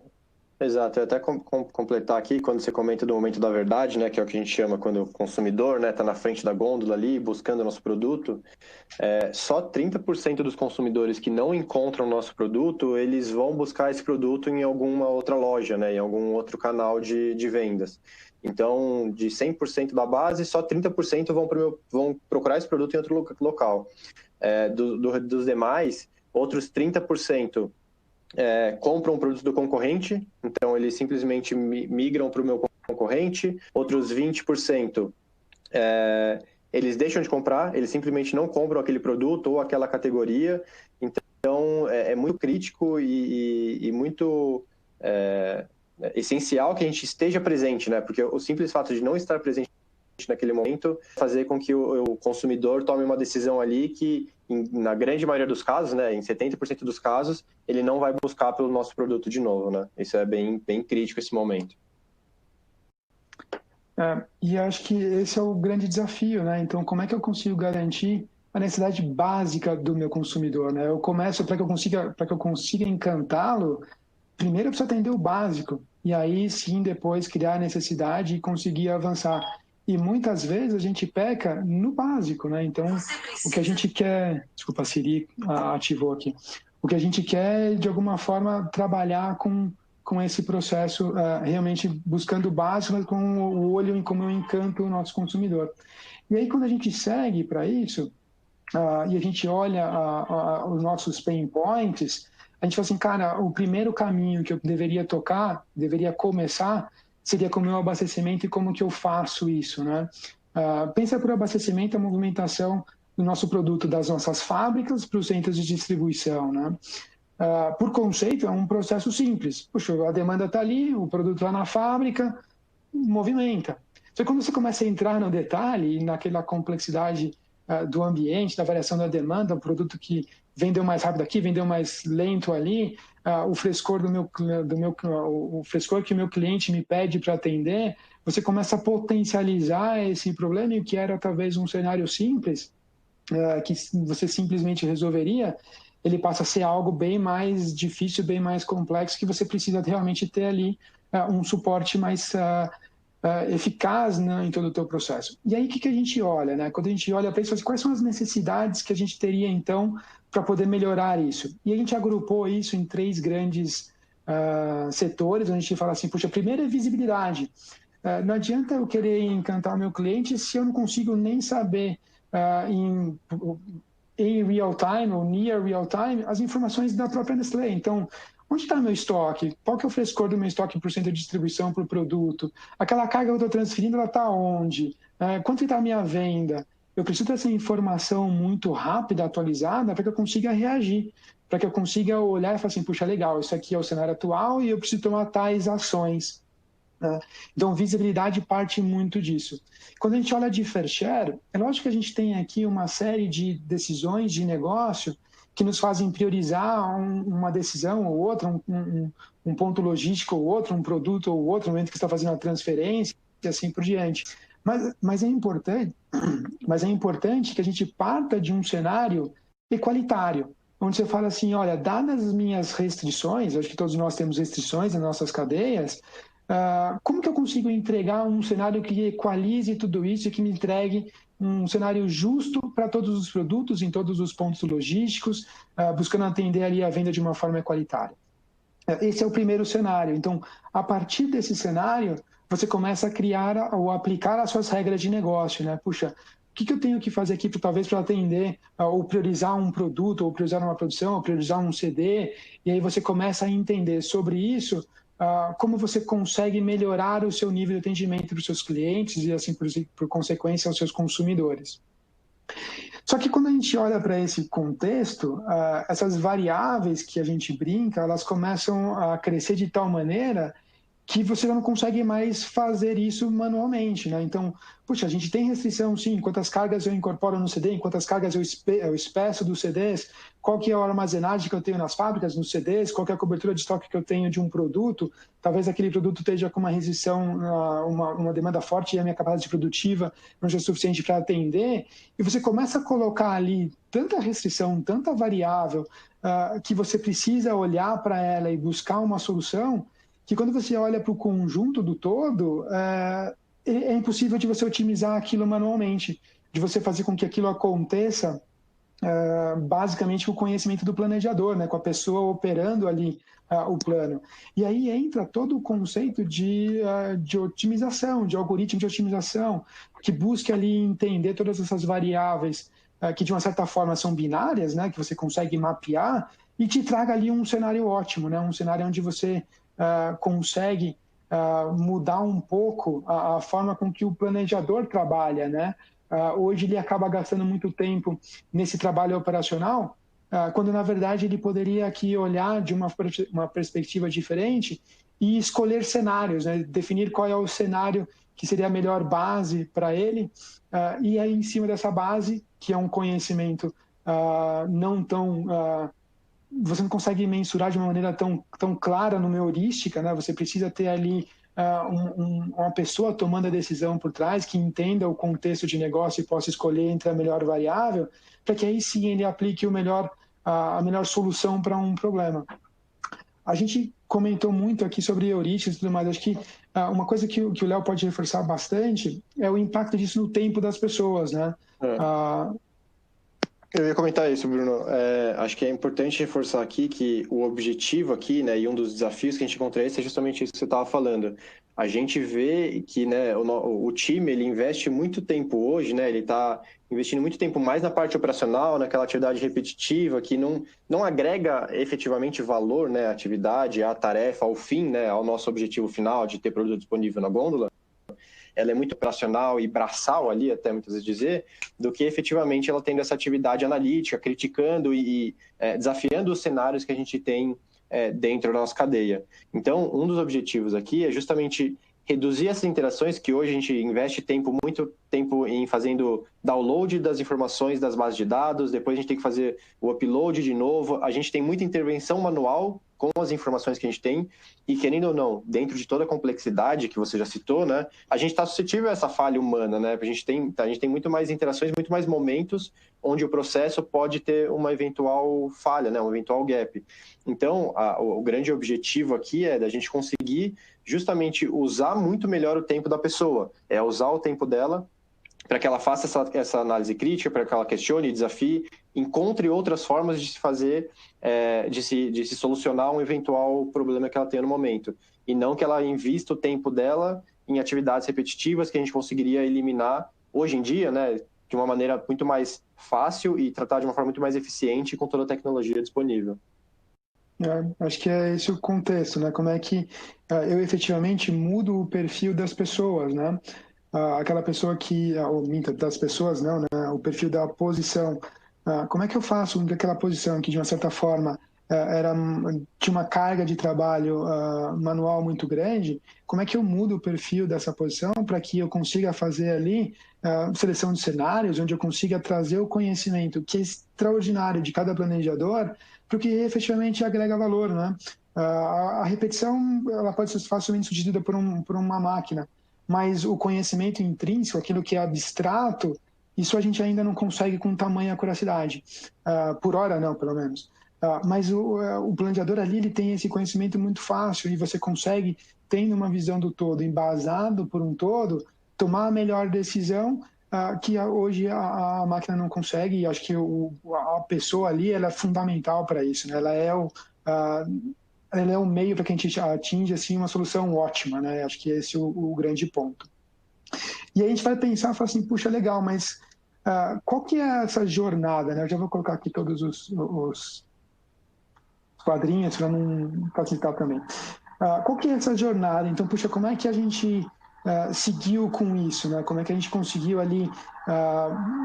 Exato, eu até completar aqui, quando você comenta do momento da verdade, né, que é o que a gente chama quando o consumidor, né, está na frente da gôndola ali, buscando o nosso produto, só 30% dos consumidores que não encontram o nosso produto, eles vão buscar esse produto em alguma outra loja, né, em algum outro canal de vendas. Então, de 100% da base, só 30% vão procurar esse produto em outro local. Dos demais, outros 30% compram um produto do concorrente, então eles simplesmente migram para o meu concorrente. Outros 20% eles deixam de comprar, eles simplesmente não compram aquele produto ou aquela categoria. Então é muito crítico e muito essencial que a gente esteja presente, né? Porque o simples fato de não estar presente naquele momento fazer com que o consumidor tome uma decisão ali que, na grande maioria dos casos, né, em 70% dos casos, ele não vai buscar pelo nosso produto de novo, né? Isso é bem crítico esse momento. E acho que esse é o grande desafio, né? Então, como é que eu consigo garantir a necessidade básica do meu consumidor, né? Eu começo, para que eu consiga encantá-lo, primeiro eu preciso atender o básico, e aí sim depois criar a necessidade e conseguir avançar. E muitas vezes a gente peca no básico, né? Então, o que a gente quer... Desculpa, a Siri ativou aqui. O que a gente quer é, de alguma forma, trabalhar com esse processo, realmente buscando o básico, mas com o olho em como eu encanto o nosso consumidor. E aí, quando a gente segue para isso, e a gente olha os nossos pain points, a gente fala assim, cara, o primeiro caminho que eu deveria começar, seria com o meu abastecimento e como que eu faço isso, né? Pensa por abastecimento a movimentação do nosso produto das nossas fábricas para os centros de distribuição, né? Por conceito, é um processo simples. Puxa, a demanda está ali, o produto está na fábrica, movimenta. Só que quando você começa a entrar no detalhe e naquela complexidade do ambiente, da variação da demanda, um produto que vendeu mais rápido aqui, vendeu mais lento ali, o frescor o frescor que o meu cliente me pede para atender, você começa a potencializar esse problema, e o que era talvez um cenário simples, que você simplesmente resolveria, ele passa a ser algo bem mais difícil, bem mais complexo, que você precisa realmente ter ali um suporte mais eficaz, né, em todo o teu processo. E aí, o que a gente olha, né? Quando a gente olha para isso, quais são as necessidades que a gente teria, então, para poder melhorar isso? E a gente agrupou isso em três grandes setores, onde a gente fala assim, puxa, primeiro é visibilidade. Não adianta eu querer encantar o meu cliente se eu não consigo nem saber em real time ou near real time as informações da própria Nestlé. Então, onde está meu estoque? Qual que é o frescor do meu estoque por cento de distribuição para o produto? Aquela carga que eu estou transferindo, ela está onde? Quanto está a minha venda? Eu preciso dessa informação muito rápida, atualizada, para que eu consiga reagir, para que eu consiga olhar e falar assim, puxa, legal, isso aqui é o cenário atual e eu preciso tomar tais ações. Então, visibilidade parte muito disso. Quando a gente olha de fair share, é lógico que a gente tem aqui uma série de decisões de negócio que nos fazem priorizar uma decisão ou outra, um ponto logístico ou outro, um produto ou outro, no momento que você está fazendo a transferência e assim por diante. Mas é importante que a gente parta de um cenário equalitário, onde você fala assim, olha, dadas as minhas restrições, acho que todos nós temos restrições nas nossas cadeias, como que eu consigo entregar um cenário que equalize tudo isso e que me entregue um cenário justo para todos os produtos, em todos os pontos logísticos, buscando atender ali a venda de uma forma equalitária? Esse é o primeiro cenário. Então, a partir desse cenário, você começa a criar ou aplicar as suas regras de negócio, né? Puxa, o que eu tenho que fazer aqui, talvez, para atender, ou priorizar um produto, ou priorizar uma produção, ou priorizar um CD, e aí você começa a entender sobre isso, como você consegue melhorar o seu nível de atendimento para os seus clientes e, assim, por consequência, aos seus consumidores. Só que quando a gente olha para esse contexto, essas variáveis que a gente brinca, elas começam a crescer de tal maneira que você já não consegue mais fazer isso manualmente, né? Então, puxa, a gente tem restrição, sim, em quantas cargas eu incorporo no CD, em quantas cargas eu espeço dos CDs, qual que é a armazenagem que eu tenho nas fábricas, nos CDs, qual que é a cobertura de estoque que eu tenho de um produto, talvez aquele produto esteja com uma restrição, uma demanda forte e a minha capacidade produtiva não seja suficiente para atender, e você começa a colocar ali tanta restrição, tanta variável, que você precisa olhar para ela e buscar uma solução, que quando você olha para o conjunto do todo, é impossível de você otimizar aquilo manualmente, de você fazer com que aquilo aconteça basicamente com o conhecimento do planejador, né, com a pessoa operando ali o plano. E aí entra todo o conceito de otimização, de algoritmo de otimização, que busque ali entender todas essas variáveis que de uma certa forma são binárias, né, que você consegue mapear e te traga ali um cenário ótimo, né, um cenário onde você consegue mudar um pouco a forma com que o planejador trabalha, né? Hoje ele acaba gastando muito tempo nesse trabalho operacional, quando na verdade ele poderia aqui olhar de uma perspectiva diferente e escolher cenários, né? Definir qual é o cenário que seria a melhor base para ele, e aí em cima dessa base, que é um conhecimento não tão você não consegue mensurar de uma maneira tão clara, numa heurística, né? Você precisa ter ali uma pessoa tomando a decisão por trás, que entenda o contexto de negócio e possa escolher entre a melhor variável, para que aí sim ele aplique a melhor solução para um problema. A gente comentou muito aqui sobre heurísticas e tudo mais. Acho que uma coisa que o Léo pode reforçar bastante é o impacto disso no tempo das pessoas, né? Eu ia comentar isso, Bruno. Acho que é importante reforçar aqui que o objetivo aqui, né, e um dos desafios que a gente encontra é justamente isso que você estava falando. A gente vê que, né, o time ele investe muito tempo hoje, né, ele está investindo muito tempo mais na parte operacional, naquela atividade repetitiva que não agrega efetivamente valor, né, à atividade, à tarefa, ao fim, né, ao nosso objetivo final de ter produto disponível na gôndola. Ela é muito operacional e braçal ali, até muitas vezes dizer, do que efetivamente ela tendo essa atividade analítica, criticando e desafiando os cenários que a gente tem dentro da nossa cadeia. Então, um dos objetivos aqui é justamente reduzir essas interações, que hoje a gente investe muito tempo em fazendo download das informações das bases de dados, depois a gente tem que fazer o upload de novo, a gente tem muita intervenção manual com as informações que a gente tem, e querendo ou não, dentro de toda a complexidade que você já citou, né, a gente está suscetível a essa falha humana, né, a gente tem muito mais interações, muito mais momentos onde o processo pode ter uma eventual falha, né, um eventual gap. Então, o grande objetivo aqui é da gente conseguir justamente usar muito melhor o tempo da pessoa, usar o tempo dela para que ela faça essa análise crítica, para que ela questione, desafie, encontre outras formas de se fazer, de se solucionar um eventual problema que ela tenha no momento. E não que ela invista o tempo dela em atividades repetitivas que a gente conseguiria eliminar hoje em dia, né, de uma maneira muito mais fácil e tratar de uma forma muito mais eficiente com toda a tecnologia disponível. Acho que é esse o contexto, né? Como é que eu efetivamente mudo o perfil das pessoas, né? Aquela pessoa das pessoas, não, né? O perfil da posição. Como é que eu faço com que aquela posição que, de uma certa forma, tinha uma carga de trabalho manual muito grande, como é que eu mudo o perfil dessa posição para que eu consiga fazer ali seleção de cenários, onde eu consiga trazer o conhecimento que é extraordinário de cada planejador, porque efetivamente agrega valor, né? A repetição ela pode ser facilmente substituída por uma máquina, mas o conhecimento intrínseco, aquilo que é abstrato, isso a gente ainda não consegue com tamanha curiosidade. Por hora não, pelo menos. Mas o planejador ali ele tem esse conhecimento muito fácil e você consegue, tendo uma visão do todo, embasado por um todo, tomar a melhor decisão que hoje a máquina não consegue, e acho que a pessoa ali ela é fundamental para isso, né? Ela é ela é um meio para que a gente atinja assim, uma solução ótima, né? Acho que esse é o grande ponto. E aí a gente vai pensar e falar assim, puxa, legal, mas qual que é essa jornada, né? Eu já vou colocar aqui todos os quadrinhos para não facilitar também. Qual que é essa jornada? Então, puxa, como é que a gente seguiu com isso, né? Como é que a gente conseguiu ali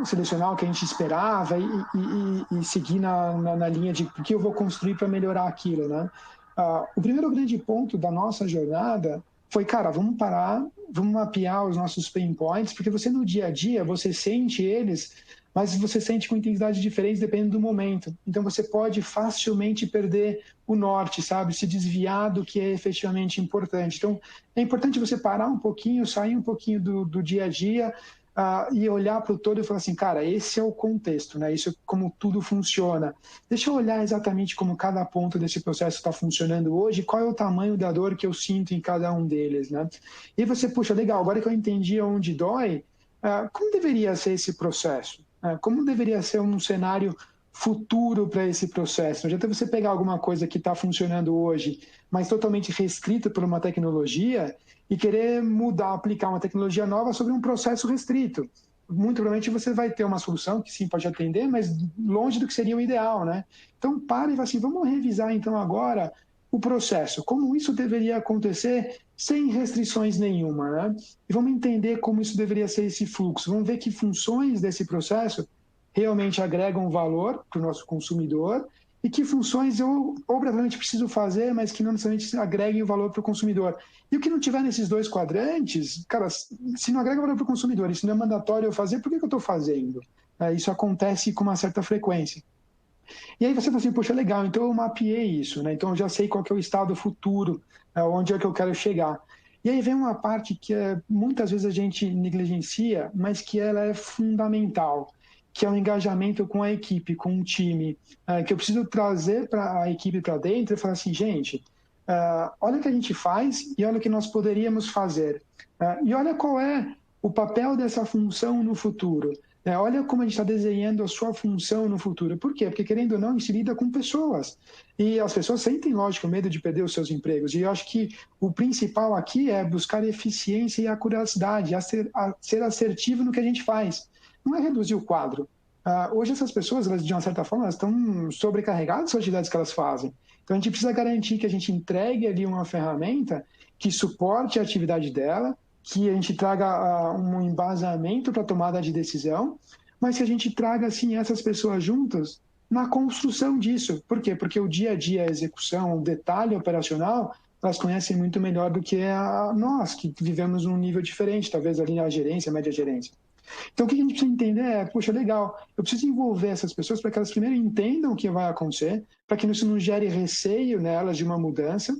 selecionar o que a gente esperava e seguir na linha de o que eu vou construir para melhorar aquilo, né? O primeiro grande ponto da nossa jornada foi, cara, vamos parar, vamos mapear os nossos pain points, porque você no dia a dia, você sente eles, mas você sente com intensidade diferente dependendo do momento. Então você pode facilmente perder o norte, sabe? Se desviar do que é efetivamente importante. Então é importante você parar um pouquinho, sair um pouquinho do dia a dia e olhar para o todo e falar assim, cara, esse é o contexto, né? Isso é como tudo funciona. Deixa eu olhar exatamente como cada ponto desse processo está funcionando hoje, qual é o tamanho da dor que eu sinto em cada um deles, né? E você, puxa, legal, agora que eu entendi onde dói, como deveria ser esse processo? Como deveria ser um cenário futuro para esse processo? Não adianta você pegar alguma coisa que está funcionando hoje, mas totalmente restrita por uma tecnologia e querer mudar, aplicar uma tecnologia nova sobre um processo restrito. Muito provavelmente você vai ter uma solução que sim pode atender, mas longe do que seria o ideal, né? Então, para e fala assim, vamos revisar então agora o processo, como isso deveria acontecer sem restrições nenhuma, né? E vamos entender como isso deveria ser esse fluxo. Vamos ver que funções desse processo realmente agregam valor para o nosso consumidor e que funções eu obrigatoriamente preciso fazer, mas que não necessariamente agreguem o valor para o consumidor. E o que não tiver nesses dois quadrantes, cara, se não agrega valor para o consumidor, isso não é mandatório eu fazer, por que eu estou fazendo? Isso acontece com uma certa frequência. E aí você fala assim, poxa, legal, então eu mapeei isso, né? Então eu já sei qual que é o estado futuro, onde é que eu quero chegar. E aí vem uma parte que muitas vezes a gente negligencia, mas que ela é fundamental, que é o engajamento com a equipe, com o time, que eu preciso trazer para a equipe para dentro e falar assim, gente, olha o que a gente faz e olha o que nós poderíamos fazer. E olha qual é o papel dessa função no futuro. Olha como a gente está desenhando a sua função no futuro. Por quê? Porque, querendo ou não, a gente lida com pessoas. E as pessoas sentem, lógico, medo de perder os seus empregos. E eu acho que o principal aqui é buscar eficiência e acuracidade, ser assertivo no que a gente faz. Não é reduzir o quadro. Hoje essas pessoas, elas, de uma certa forma, elas estão sobrecarregadas com as atividades que elas fazem. Então a gente precisa garantir que a gente entregue ali uma ferramenta que suporte a atividade dela, que a gente traga um embasamento para a tomada de decisão, mas que a gente traga assim, essas pessoas juntas na construção disso. Por quê? Porque o dia a dia, a execução, o detalhe operacional, elas conhecem muito melhor do que nós, que vivemos num nível diferente, talvez ali na gerência, média gerência. Então, o que a gente precisa entender é, poxa, legal, eu preciso envolver essas pessoas para que elas primeiro entendam o que vai acontecer, para que isso não gere receio nelas de uma mudança,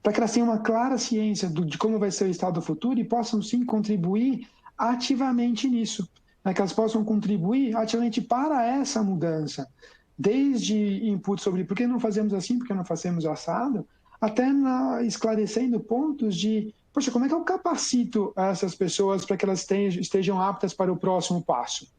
para que elas tenham uma clara ciência de como vai ser o estado futuro e possam, sim, contribuir ativamente nisso. Que elas possam contribuir ativamente para essa mudança. Desde input sobre por que não fazemos assim, por que não fazemos assado, até esclarecendo pontos de, poxa, como é que eu capacito essas pessoas para que elas estejam aptas para o próximo passo?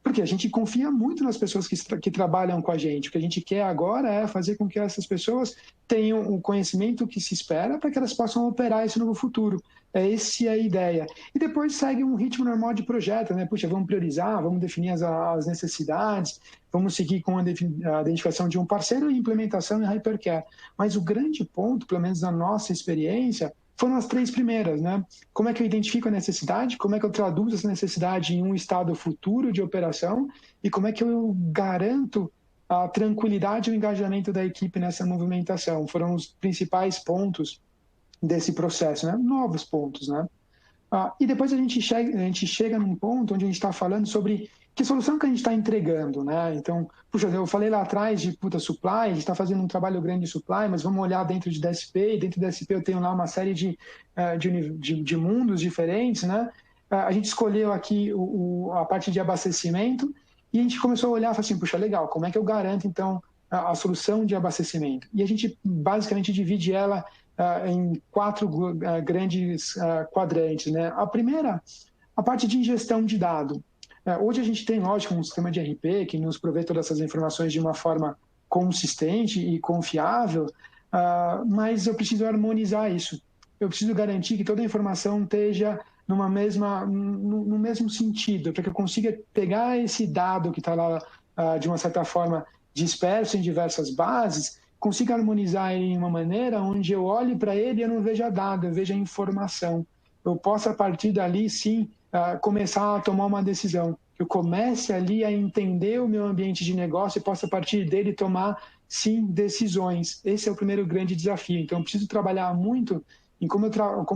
Porque a gente confia muito nas pessoas que trabalham com a gente. O que a gente quer agora é fazer com que essas pessoas tenham o conhecimento que se espera para que elas possam operar isso no futuro. Essa é a ideia. E depois segue um ritmo normal de projeto, né? Puxa, vamos priorizar, vamos definir as necessidades, vamos seguir com a identificação de um parceiro e implementação em Hypercare. Mas o grande ponto, pelo menos na nossa experiência, foram as três primeiras, né? Como é que eu identifico a necessidade, como é que eu traduzo essa necessidade em um estado futuro de operação e como é que eu garanto a tranquilidade e o engajamento da equipe nessa movimentação. Foram os principais pontos desse processo, né? Novos pontos, né? E depois a gente chega num ponto onde a gente está falando sobre que solução que a gente está entregando, né? Então, puxa, eu falei lá atrás de supply, a gente está fazendo um trabalho grande de supply, mas vamos olhar dentro de DSP, e dentro de DSP eu tenho lá uma série de mundos diferentes, né? A gente escolheu aqui a parte de abastecimento e a gente começou a olhar e falar assim, puxa, legal, como é que eu garanto, então, a solução de abastecimento? E a gente basicamente divide ela em 4 grandes quadrantes, né? A primeira, a parte de ingestão de dado. Hoje a gente tem, lógico, um sistema de RP que nos provê todas essas informações de uma forma consistente e confiável, mas eu preciso harmonizar isso. Eu preciso garantir que toda a informação esteja no mesmo sentido, para que eu consiga pegar esse dado que está lá, de uma certa forma, disperso em diversas bases, consiga harmonizar ele em uma maneira onde eu olhe para ele e eu não veja dado, eu veja informação. Eu possa, a partir dali, sim, começar a tomar uma decisão. Eu comece ali a entender o meu ambiente de negócio e possa, a partir dele, tomar, sim, decisões. Esse é o primeiro grande desafio. Então, eu preciso trabalhar muito em como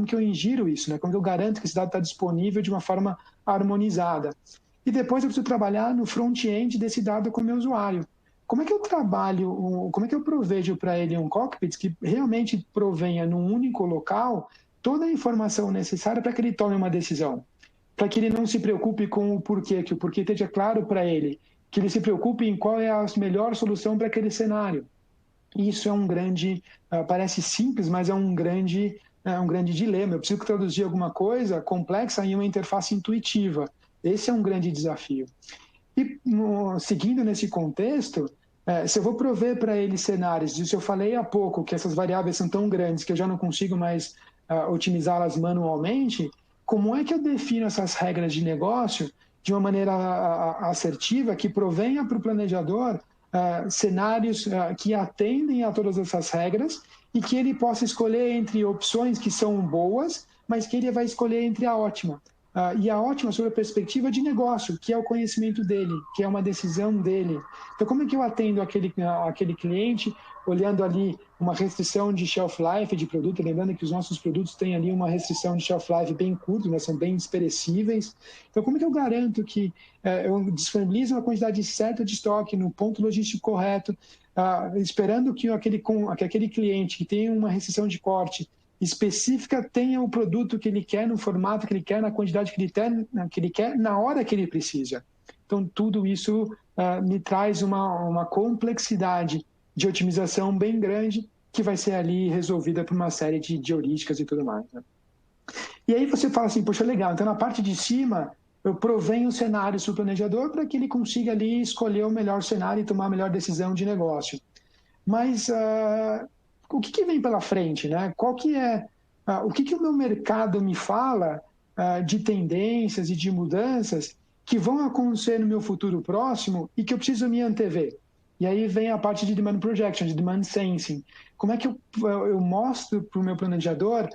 que eu ingiro isso, né? Como que eu garanto que esse dado está disponível de uma forma harmonizada. E depois eu preciso trabalhar no front-end desse dado com o meu usuário. Como é que eu trabalho, como é que eu provejo para ele um cockpit que realmente provenha num único local toda a informação necessária para que ele tome uma decisão? Para que ele não se preocupe com o porquê, que o porquê esteja claro para ele, que ele se preocupe em qual é a melhor solução para aquele cenário. Isso é um grande, parece simples, mas é um grande dilema. Eu preciso traduzir alguma coisa complexa em uma interface intuitiva. Esse é um grande desafio. E seguindo nesse contexto, se eu vou prover para ele cenários, e se eu falei há pouco que essas variáveis são tão grandes que eu já não consigo mais otimizá-las manualmente, como é que eu defino essas regras de negócio de uma maneira assertiva que provenha para o planejador cenários que atendem a todas essas regras e que ele possa escolher entre opções que são boas, mas que ele vai escolher entre a ótima. E a ótima sob a perspectiva de negócio, que é o conhecimento dele, que é uma decisão dele. Então, como é que eu atendo aquele cliente, olhando ali uma restrição de shelf life de produto, lembrando que os nossos produtos têm ali uma restrição de shelf life bem curta, né, são bem desperecíveis. Então, como é que eu garanto que eu disponibilizo uma quantidade certa de estoque no ponto logístico correto, esperando que aquele cliente que tem uma restrição de corte específica tenha o produto que ele quer, no formato que ele quer, na quantidade que ele quer, na hora que ele precisa. Então, tudo isso me traz uma complexidade de otimização bem grande que vai ser ali resolvida por uma série de heurísticas e tudo mais, né? E aí você fala assim, poxa, legal, então na parte de cima eu provenho cenários para o planejador para que ele consiga ali escolher o melhor cenário e tomar a melhor decisão de negócio. Mas o que vem pela frente, né? Qual que é o que o meu mercado me fala de tendências e de mudanças que vão acontecer no meu futuro próximo e que eu preciso me antever? E aí vem a parte de demand projection, de demand sensing. Como é que eu mostro para o meu planejador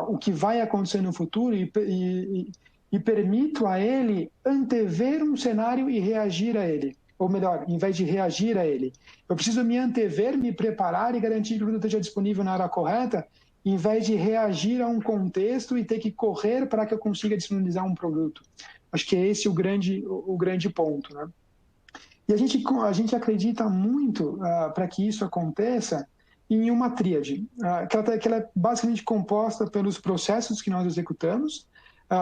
o que vai acontecer no futuro e permito a ele antever um cenário e reagir a ele? Ou melhor, em vez de reagir a ele. Eu preciso me antever, me preparar e garantir que o produto esteja disponível na hora correta, em vez de reagir a um contexto e ter que correr para que eu consiga disponibilizar um produto. Acho que é esse o grande ponto, né? E a gente acredita muito para que isso aconteça em uma tríade, que ela é basicamente composta pelos processos que nós executamos,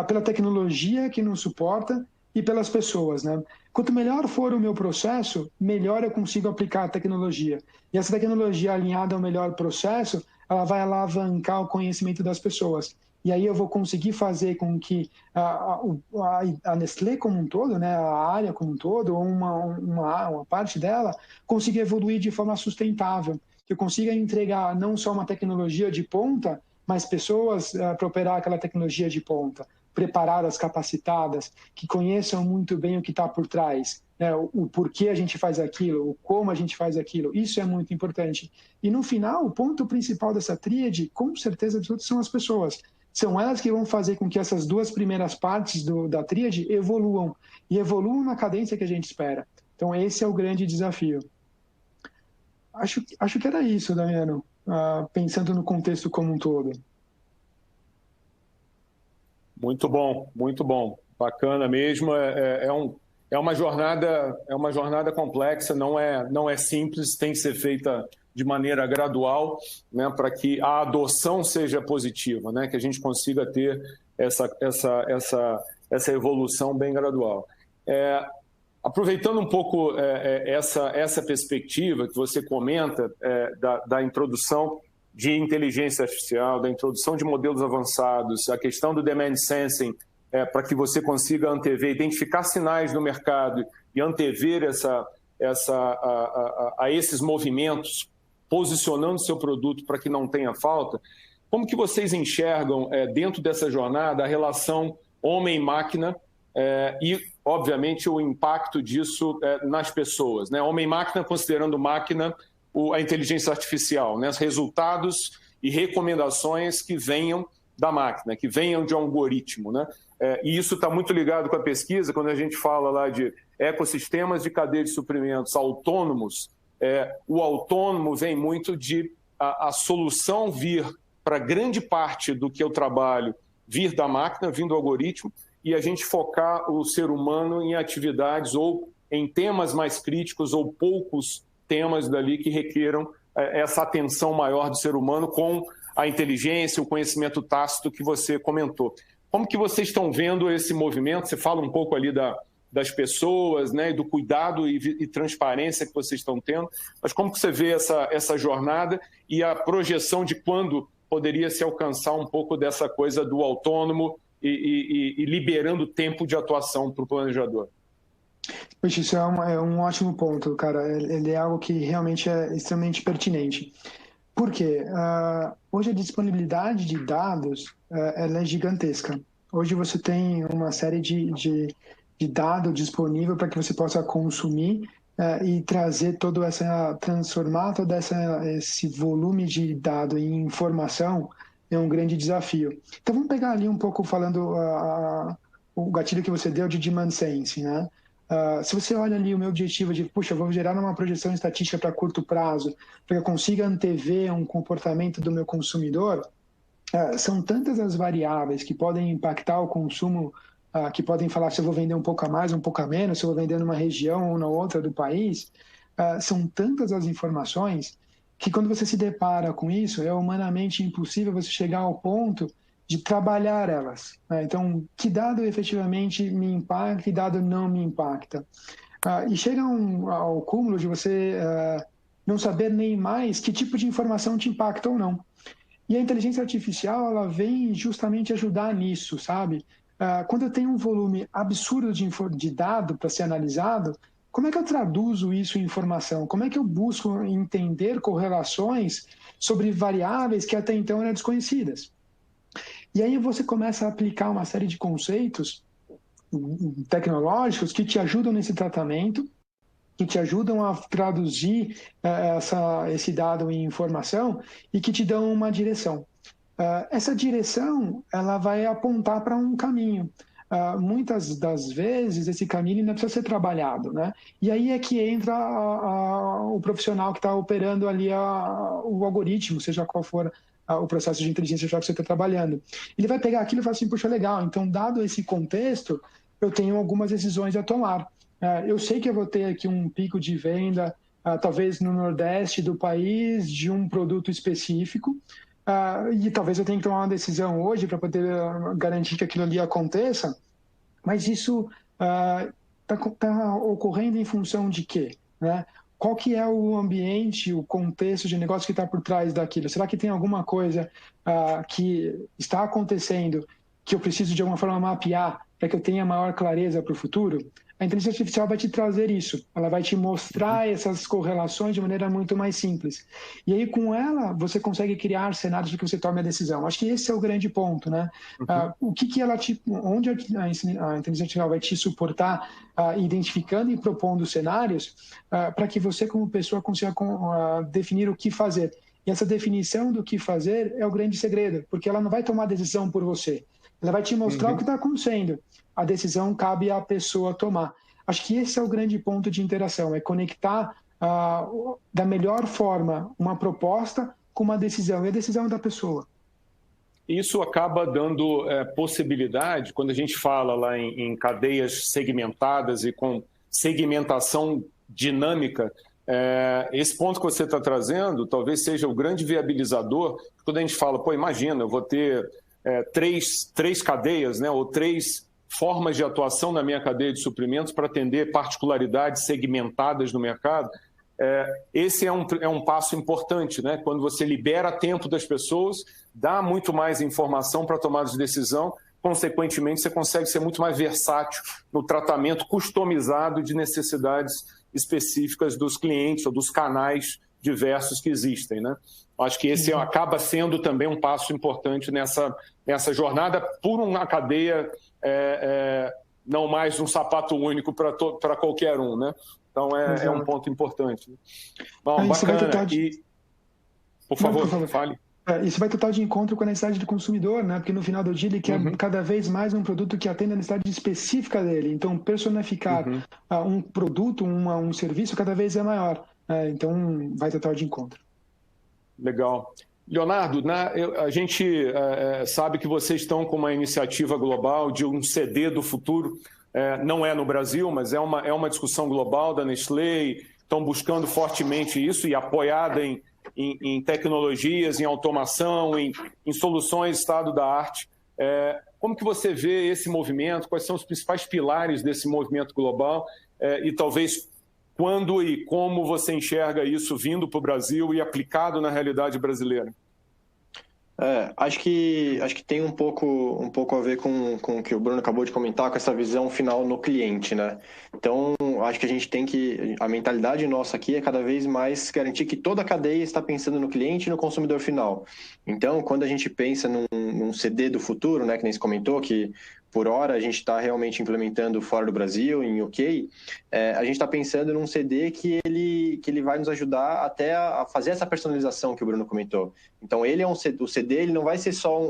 pela tecnologia que nos suporta e pelas pessoas, né? Quanto melhor for o meu processo, melhor eu consigo aplicar a tecnologia. E essa tecnologia alinhada ao melhor processo, ela vai alavancar o conhecimento das pessoas. E aí eu vou conseguir fazer com que a Nestlé como um todo, né, a área como um todo, ou uma parte dela, consiga evoluir de forma sustentável. Que eu consiga entregar não só uma tecnologia de ponta, mas pessoas para operar aquela tecnologia de ponta, preparadas, capacitadas, que conheçam muito bem o que está por trás, né? O porquê a gente faz aquilo, o como a gente faz aquilo, isso é muito importante. E no final, o ponto principal dessa tríade, com certeza absoluta, são as pessoas. São elas que vão fazer com que essas duas primeiras partes da tríade evoluam, e evoluam na cadência que a gente espera. Então esse é o grande desafio. Acho que era isso, Damiano, pensando no contexto como um todo. Muito bom, bacana mesmo. É uma jornada complexa, não é simples, tem que ser feita de maneira gradual, né, para que a adoção seja positiva, né, que a gente consiga ter essa evolução bem gradual. Aproveitando um pouco essa perspectiva que você comenta da introdução de inteligência artificial, da introdução de modelos avançados, a questão do demand sensing, para que você consiga antever, identificar sinais no mercado e antever a esses movimentos posicionando seu produto para que não tenha falta. Como que vocês enxergam, dentro dessa jornada, a relação homem-máquina e, obviamente, o impacto disso nas pessoas, né? Homem-máquina, considerando máquina a inteligência artificial, né? Os resultados e recomendações que venham da máquina, que venham de um algoritmo, né? E isso está muito ligado com a pesquisa, quando a gente fala lá de ecossistemas de cadeia de suprimentos autônomos, o autônomo vem muito de a solução vir para grande parte do que eu trabalho, vir da máquina, vir do algoritmo, e a gente focar o ser humano em atividades ou em temas mais críticos ou poucos temas dali que requeram essa atenção maior do ser humano com a inteligência, o conhecimento tácito que você comentou. Como que vocês estão vendo esse movimento? Você fala um pouco ali das pessoas, né, do cuidado e transparência que vocês estão tendo, mas como que você vê essa jornada e a projeção de quando poderia se alcançar um pouco dessa coisa do autônomo e liberando tempo de atuação para o planejador? Poxa, isso é um ótimo ponto, cara. Ele é algo que realmente é extremamente pertinente. Por quê? Hoje a disponibilidade de dados ela é gigantesca. Hoje você tem uma série de dados disponível para que você possa consumir e transformar todo esse volume de dado em informação é um grande desafio. Então vamos pegar ali um pouco falando o gatilho que você deu de demand sensing, né? Se você olha ali o meu objetivo de, puxa, eu vou gerar uma projeção estatística para curto prazo, para que eu consiga antever um comportamento do meu consumidor, são tantas as variáveis que podem impactar o consumo, que podem falar se eu vou vender um pouco a mais, um pouco a menos, se eu vou vender numa região ou na outra do país, são tantas as informações que quando você se depara com isso, é humanamente impossível você chegar ao ponto de trabalhar elas. Então, que dado efetivamente me impacta, que dado não me impacta? E chega ao cúmulo de você não saber nem mais que tipo de informação te impacta ou não. E a inteligência artificial, ela vem justamente ajudar nisso, sabe? Quando eu tenho um volume absurdo de dado para ser analisado, como é que eu traduzo isso em informação? Como é que eu busco entender correlações sobre variáveis que até então eram desconhecidas? E aí você começa a aplicar uma série de conceitos tecnológicos que te ajudam nesse tratamento, que te ajudam a traduzir esse dado em informação e que te dão uma direção. Essa direção, ela vai apontar para um caminho. Muitas das vezes, esse caminho ainda precisa ser trabalhado, né? E aí é que entra o profissional que está operando ali o algoritmo, seja qual for o processo de inteligência artificial que você está trabalhando. Ele vai pegar aquilo e falar assim, puxa, legal, então, dado esse contexto, eu tenho algumas decisões a tomar. Eu sei que eu vou ter aqui um pico de venda, talvez no Nordeste do país, de um produto específico, e talvez eu tenha que tomar uma decisão hoje para poder garantir que aquilo ali aconteça, mas isso está ocorrendo em função de quê, né? Qual que é o ambiente, o contexto de negócio que está por trás daquilo? Será que tem alguma coisa que está acontecendo que eu preciso de alguma forma mapear para que eu tenha maior clareza para o futuro? A inteligência artificial vai te trazer isso. Ela vai te mostrar essas correlações de maneira muito mais simples. E aí, com ela, você consegue criar cenários para que você tome a decisão. Acho que esse é o grande ponto, né? Onde a inteligência artificial vai te suportar identificando e propondo cenários para que você, como pessoa, consiga definir o que fazer. E essa definição do que fazer é o grande segredo, porque ela não vai tomar decisão por você. Ela vai te mostrar o que está acontecendo. A decisão cabe à pessoa tomar. Acho que esse é o grande ponto de interação, é conectar da melhor forma uma proposta com uma decisão, e a decisão é da pessoa. Isso acaba dando possibilidade, quando a gente fala lá em cadeias segmentadas e com segmentação dinâmica, esse ponto que você está trazendo talvez seja o grande viabilizador. Quando a gente fala, imagina, eu vou ter três cadeias, né, ou 3 formas de atuação na minha cadeia de suprimentos para atender particularidades segmentadas no mercado. Esse é um passo importante, né? Quando você libera tempo das pessoas, dá muito mais informação para tomada de decisão, consequentemente você consegue ser muito mais versátil no tratamento customizado de necessidades específicas dos clientes ou dos canais diversos que existem, né? Acho que esse acaba sendo também um passo importante nessa jornada por uma cadeia, não mais um sapato único para qualquer um, né? Então é um ponto importante. Bom, bacana. Por favor, fale. Isso vai total de encontro com a necessidade do consumidor, né? Porque no final do dia ele quer cada vez mais um produto que atenda a necessidade específica dele. Então, personificar um produto, um serviço cada vez é maior. Então, vai total de encontro. Legal. Leonardo, a gente sabe que vocês estão com uma iniciativa global de um CD do futuro. Não é no Brasil, mas é uma discussão global da Nestlé. Estão buscando fortemente isso e apoiada em tecnologias, em automação, em soluções estado da arte. Como que você vê esse movimento? Quais são os principais pilares desse movimento global? E talvez quando e como você enxerga isso vindo para o Brasil e aplicado na realidade brasileira? Acho que tem um pouco a ver com o que o Bruno acabou de comentar, com essa visão final no cliente, né? Então, acho que a mentalidade nossa aqui é cada vez mais garantir que toda a cadeia está pensando no cliente e no consumidor final. Então, quando a gente pensa num CD do futuro, né, que nem se comentou, que por hora a gente está realmente implementando fora do Brasil, em UK, a gente está pensando num CD que ele vai nos ajudar até a fazer essa personalização que o Bruno comentou. Então, o CD ele não vai ser só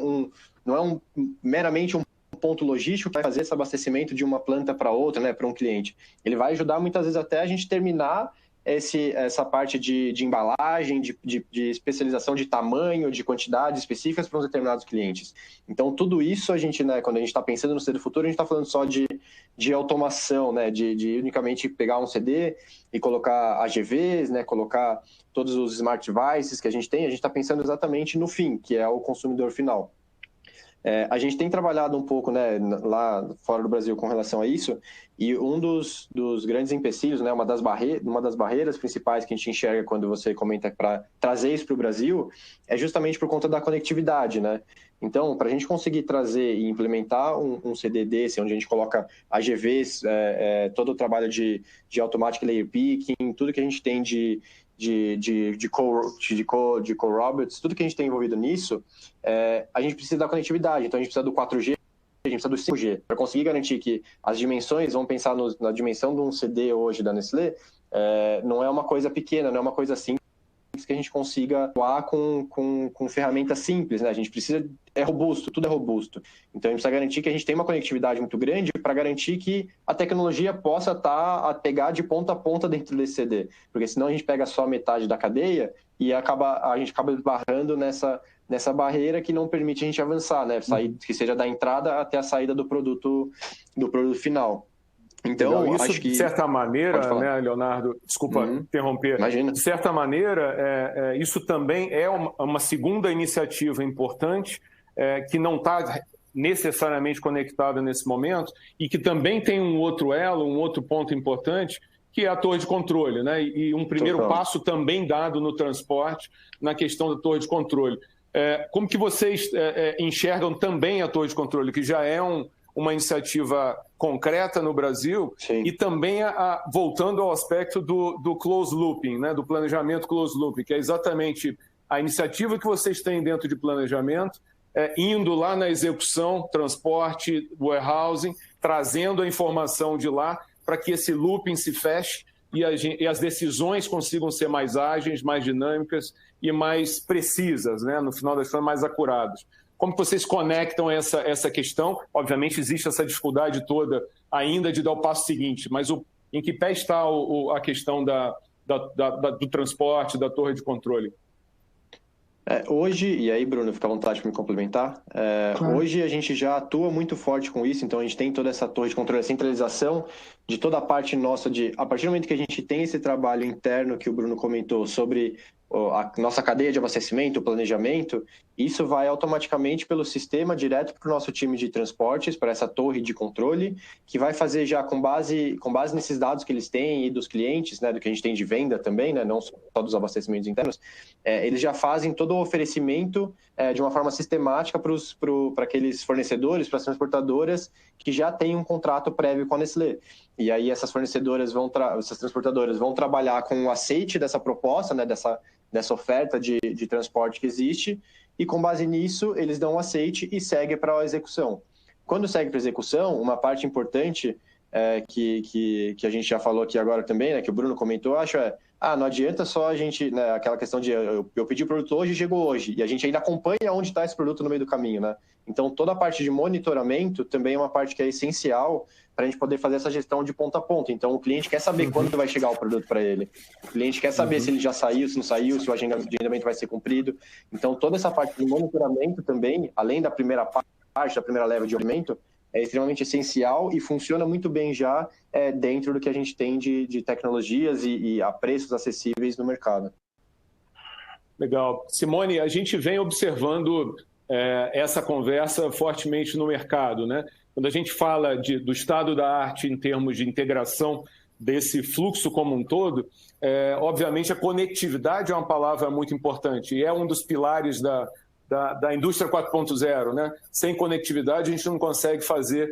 meramente um ponto logístico que vai fazer esse abastecimento de uma planta para outra, né, para um cliente. Ele vai ajudar muitas vezes até a gente terminar essa parte de embalagem, de especialização de tamanho, de quantidades específicas para uns determinados clientes. Então, tudo isso a gente, né, quando a gente está pensando no CD do futuro, a gente está falando só de automação, né, de unicamente pegar um CD e colocar AGVs, né, colocar todos os smart devices que a gente está pensando exatamente no fim, que é o consumidor final. A gente tem trabalhado um pouco, né, lá fora do Brasil com relação a isso, e um dos grandes empecilhos, né, uma das barreiras principais que a gente enxerga quando você comenta para trazer isso para o Brasil é justamente por conta da conectividade, né? Então, para a gente conseguir trazer e implementar um CD desse, onde a gente coloca AGVs, todo o trabalho de automatic layer picking, tudo que a gente tem de co-robots, tudo que a gente tem envolvido nisso, a gente precisa da conectividade. Então, a gente precisa do 4G, a gente precisa do 5G. Para conseguir garantir que as dimensões, vamos pensar na dimensão de um CD hoje da Nestlé, não é uma coisa pequena, não é uma coisa simples que a gente consiga atuar com ferramentas simples, né? A gente precisa, robusto, tudo é robusto. Então, a gente precisa garantir que a gente tem uma conectividade muito grande para garantir que a tecnologia possa a pegar de ponta a ponta dentro desse CD. Porque senão a gente pega só metade da cadeia e a gente acaba esbarrando nessa barreira que não permite a gente avançar, né? Que seja da entrada até a saída do produto final. Então, isso, acho que... de certa maneira, né, Leonardo, desculpa interromper, Imagina. De certa maneira, isso também é uma segunda iniciativa importante, que não está necessariamente conectada nesse momento, e que também tem um outro elo, um outro ponto importante, que é a torre de controle, né? E um primeiro passo também dado no transporte, na questão da torre de controle. Como que vocês enxergam também a torre de controle, que já é uma iniciativa concreta no Brasil? Sim. E também voltando ao aspecto do closed looping, né, do planejamento closed looping, que é exatamente a iniciativa que vocês têm dentro de planejamento, indo lá na execução, transporte, warehousing, trazendo a informação de lá para que esse looping se feche e as decisões consigam ser mais ágeis, mais dinâmicas e mais precisas, né, no final das contas, mais acuradas. Como que vocês conectam essa questão? Obviamente existe essa dificuldade toda ainda de dar o passo seguinte, mas em que pé está a questão do transporte, da torre de controle? Hoje, e aí, Bruno, fica à vontade para me complementar, claro. Hoje a gente já atua muito forte com isso, então a gente tem toda essa torre de controle, a centralização de toda a parte nossa, a partir do momento que a gente tem esse trabalho interno que o Bruno comentou sobre a nossa cadeia de abastecimento, o planejamento, isso vai automaticamente pelo sistema direto para o nosso time de transportes, para essa torre de controle, que vai fazer já com base nesses dados que eles têm e dos clientes, né, do que a gente tem de venda também, né, não só dos abastecimentos internos, eles já fazem todo o oferecimento de uma forma sistemática para aqueles fornecedores, para as transportadoras que já têm um contrato prévio com a Nestlé. E aí essas fornecedoras essas transportadoras vão trabalhar com o aceite dessa proposta, né, dessa oferta de transporte que existe, e com base nisso eles dão um aceite e segue para a execução. Quando segue para a execução, uma parte importante que a gente já falou aqui agora também, né, que o Bruno comentou, acho não adianta só a gente, né, aquela questão de eu pedi o produto hoje e chegou hoje, e a gente ainda acompanha onde está esse produto no meio do caminho, né? Então toda a parte de monitoramento também é uma parte que é essencial para a gente poder fazer essa gestão de ponta a ponta. Então o cliente quer saber quando vai chegar o produto para ele, o cliente quer saber se ele já saiu, se não saiu, se o agendamento vai ser cumprido. Então toda essa parte de monitoramento também, além da primeira parte, da primeira leva de alimento, é extremamente essencial e funciona muito bem já dentro do que a gente tem de tecnologias e a preços acessíveis no mercado. Legal. Simone, a gente vem observando essa conversa fortemente no mercado, né? Quando a gente fala do estado da arte em termos de integração desse fluxo como um todo, obviamente a conectividade é uma palavra muito importante e é um dos pilares da indústria 4.0, né? Sem conectividade a gente não consegue fazer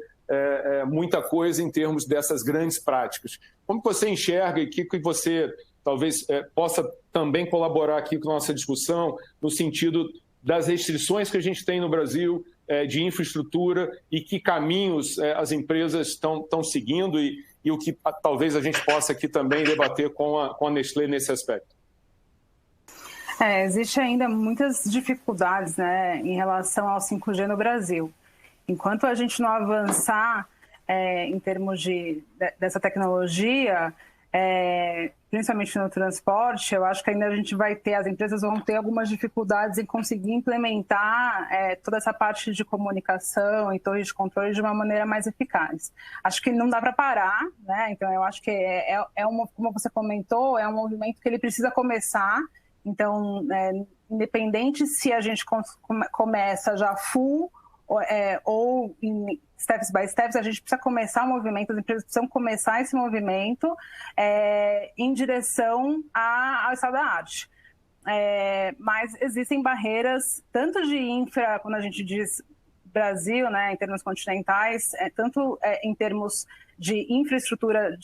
muita coisa em termos dessas grandes práticas. Como você enxerga e que você talvez possa também colaborar aqui com a nossa discussão no sentido das restrições que a gente tem no Brasil de infraestrutura e que caminhos as empresas estão seguindo e o que talvez a gente possa aqui também debater com a Nestlé nesse aspecto? Existe ainda muitas dificuldades, né, em relação ao 5G no Brasil. Enquanto a gente não avançar em termos dessa tecnologia, principalmente no transporte, eu acho que ainda as empresas vão ter algumas dificuldades em conseguir implementar toda essa parte de comunicação e torre de controle de uma maneira mais eficaz. Acho que não dá para parar, né? Então eu acho que como você comentou, é um movimento que ele precisa começar. Então, independente se a gente começa já full ou em steps by steps, a gente precisa começar o movimento, as empresas precisam começar esse movimento em direção ao estado da arte. Mas existem barreiras, tanto de infra, quando a gente diz Brasil, né, em termos continentais, tanto em termos de infraestrutura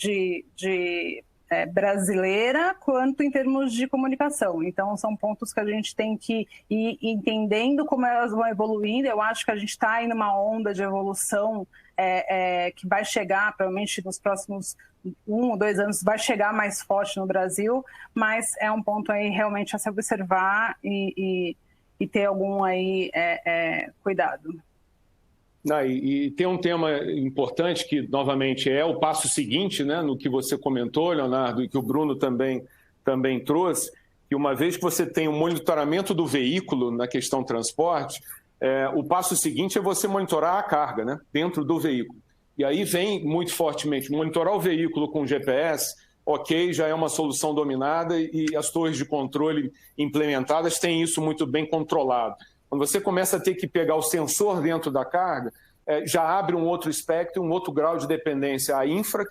brasileira, quanto em termos de comunicação. Então, são pontos que a gente tem que ir entendendo como elas vão evoluindo. Eu acho que a gente está aí numa onda de evolução que vai chegar, provavelmente nos próximos 1 ou 2 anos, vai chegar mais forte no Brasil, mas é um ponto aí realmente a se observar e ter algum aí cuidado. E tem um tema importante que, novamente, é o passo seguinte, né, no que você comentou, Leonardo, e que o Bruno também trouxe, que uma vez que você tem o monitoramento do veículo na questão transporte, o passo seguinte é você monitorar a carga, né, dentro do veículo. E aí vem muito fortemente monitorar o veículo com GPS, ok, já é uma solução dominada e as torres de controle implementadas têm isso muito bem controlado. Quando você começa a ter que pegar o sensor dentro da carga, já abre um outro espectro, um outro grau de dependência à infra,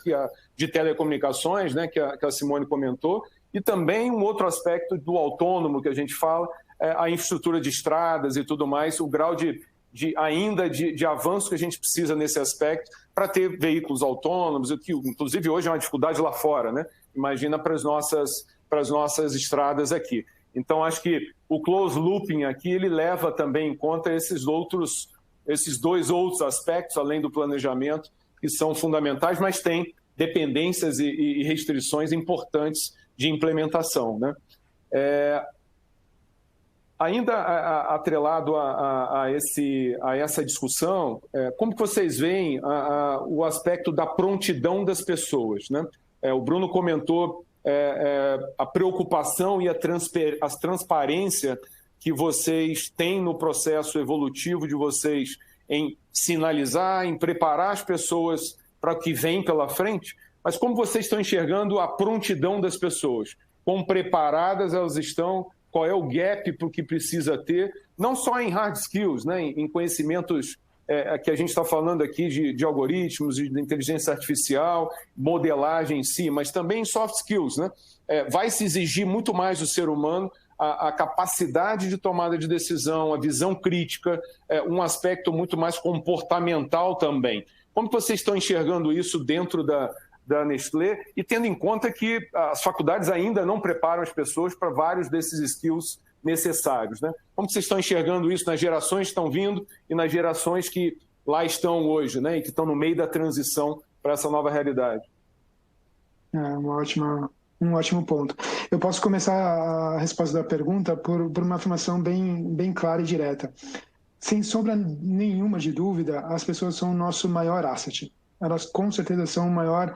de telecomunicações, né, que a Simone comentou, e também um outro aspecto do autônomo que a gente fala, a infraestrutura de estradas e tudo mais, o grau de avanço que a gente precisa nesse aspecto para ter veículos autônomos, o que inclusive hoje é uma dificuldade lá fora, né? Imagina para as nossas estradas aqui. Então, acho que o close looping aqui, ele leva também em conta esses 2 outros aspectos, além do planejamento, que são fundamentais, mas tem dependências e restrições importantes de implementação, né? Ainda atrelado a essa discussão, como que vocês veem o aspecto da prontidão das pessoas, né? O Bruno comentou a preocupação e a transparência que vocês têm no processo evolutivo de vocês em sinalizar, em preparar as pessoas para o que vem pela frente, mas como vocês estão enxergando a prontidão das pessoas? Quão preparadas elas estão? Qual é o gap para o que precisa ter? Não só em hard skills, né? Em conhecimentos que a gente está falando aqui de algoritmos, de inteligência artificial, modelagem em si, mas também em soft skills, né? Vai se exigir muito mais do ser humano a capacidade de tomada de decisão, a visão crítica, um aspecto muito mais comportamental também. Como que vocês estão enxergando isso dentro da Nestlé, e tendo em conta que as faculdades ainda não preparam as pessoas para vários desses skills necessários, né? Como vocês estão enxergando isso nas gerações que estão vindo e nas gerações que lá estão hoje, né? E que estão no meio da transição para essa nova realidade? É um ótimo ponto. Eu posso começar a resposta da pergunta por uma afirmação bem clara e direta. Sem sombra nenhuma de dúvida, as pessoas são o nosso maior asset. Elas com certeza são o maior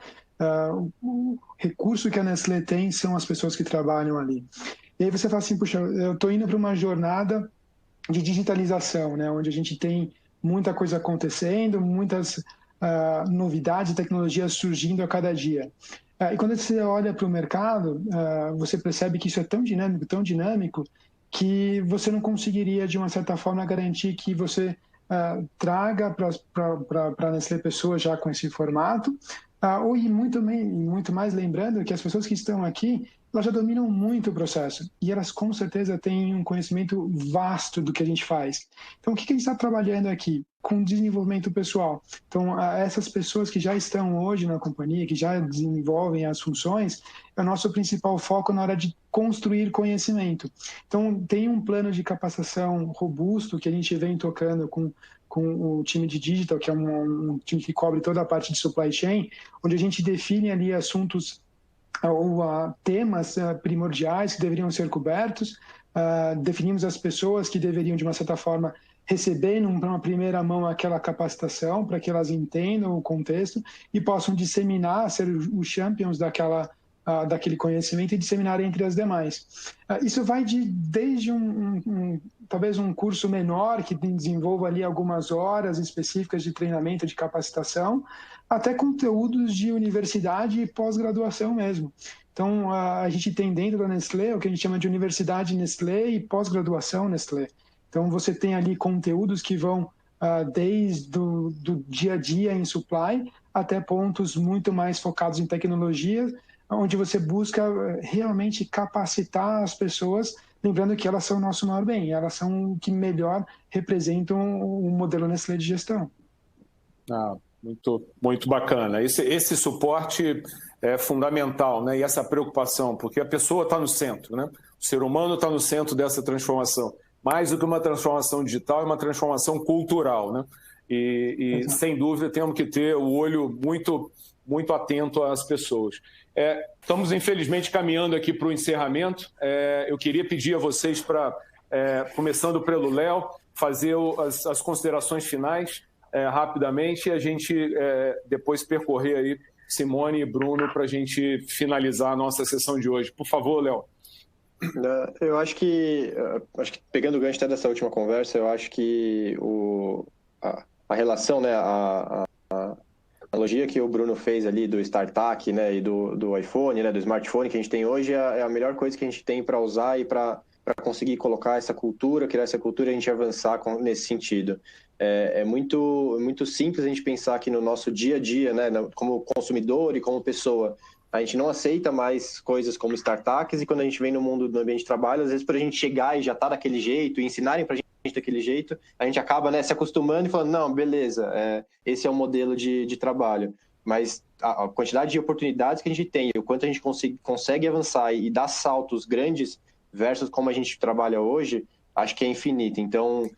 o recurso que a Nestlé tem são as pessoas que trabalham ali. E aí você fala assim, puxa, eu estou indo para uma jornada de digitalização, né, onde a gente tem muita coisa acontecendo, muitas novidades e tecnologias surgindo a cada dia. E quando você olha para o mercado, você percebe que isso é tão dinâmico, que você não conseguiria, de uma certa forma, garantir que você traga para a Nestlé pessoas já com esse formato, e muito mais lembrando que as pessoas que estão aqui, elas já dominam muito o processo e elas com certeza têm um conhecimento vasto do que a gente faz. Então, o que a gente está trabalhando aqui? Com desenvolvimento pessoal. Então, essas pessoas que já estão hoje na companhia, que já desenvolvem as funções, é o nosso principal foco na hora de construir conhecimento. Então, tem um plano de capacitação robusto que a gente vem tocando com o time de digital, que é um time que cobre toda a parte de supply chain, onde a gente define ali assuntos ou temas primordiais que deveriam ser cobertos, definimos as pessoas que deveriam, de uma certa forma, receber numa primeira mão aquela capacitação para que elas entendam o contexto e possam disseminar, ser os champions daquele conhecimento e disseminar entre as demais. Isso vai desde talvez um curso menor que desenvolva ali algumas horas específicas de treinamento, de capacitação, até conteúdos de universidade e pós-graduação mesmo. Então, a gente tem dentro da Nestlé o que a gente chama de Universidade Nestlé e pós-graduação Nestlé. Então, você tem ali conteúdos que vão desde o dia a dia em supply até pontos muito mais focados em tecnologia, onde você busca realmente capacitar as pessoas, lembrando que elas são o nosso maior bem, elas são o que melhor representam o modelo Nestlé de gestão. Muito bacana. Esse suporte é fundamental, né? E essa preocupação, porque a pessoa está no centro, né? O ser humano está no centro dessa transformação. Mais do que uma transformação digital, é uma transformação cultural, né? E sem dúvida, temos que ter o olho muito atento às pessoas. Estamos, infelizmente, caminhando aqui para o encerramento. Eu queria pedir a vocês para, começando pelo Léo, fazer as considerações finais rapidamente e a gente depois percorrer aí Simone e Bruno para a gente finalizar a nossa sessão de hoje. Por favor, Léo. Eu acho que pegando o gancho até dessa última conversa, eu acho que a relação, né, a analogia que o Bruno fez ali do StarTAC, né, e do iPhone, né, do smartphone que a gente tem hoje é a melhor coisa que a gente tem para usar e para conseguir colocar essa cultura, criar essa cultura e a gente avançar nesse sentido. É muito simples a gente pensar que no nosso dia a dia, né, como consumidor e como pessoa, a gente não aceita mais coisas como StarTACs e quando a gente vem no mundo do ambiente de trabalho, às vezes para a gente chegar e já tá daquele jeito e ensinarem para a gente daquele jeito, a gente acaba, né, se acostumando e falando, não, beleza, esse é o modelo de trabalho. Mas a quantidade de oportunidades que a gente tem, o quanto a gente consegue avançar e dar saltos grandes versus como a gente trabalha hoje, acho que é infinita. Então,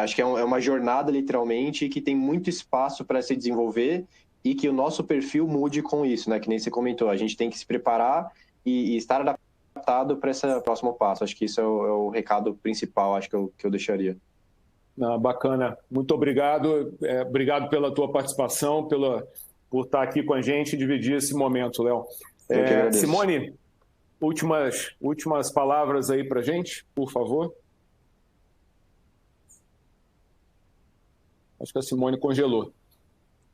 acho que é uma jornada, literalmente, que tem muito espaço para se desenvolver e que o nosso perfil mude com isso, né? Que nem você comentou, a gente tem que se preparar e estar adaptado para esse próximo passo. Acho que isso é o recado principal, acho que eu deixaria. Bacana. Muito obrigado. Obrigado pela tua participação, por estar aqui com a gente e dividir esse momento, Léo. Simone, últimas palavras aí para a gente, por favor. Acho que a Simone congelou.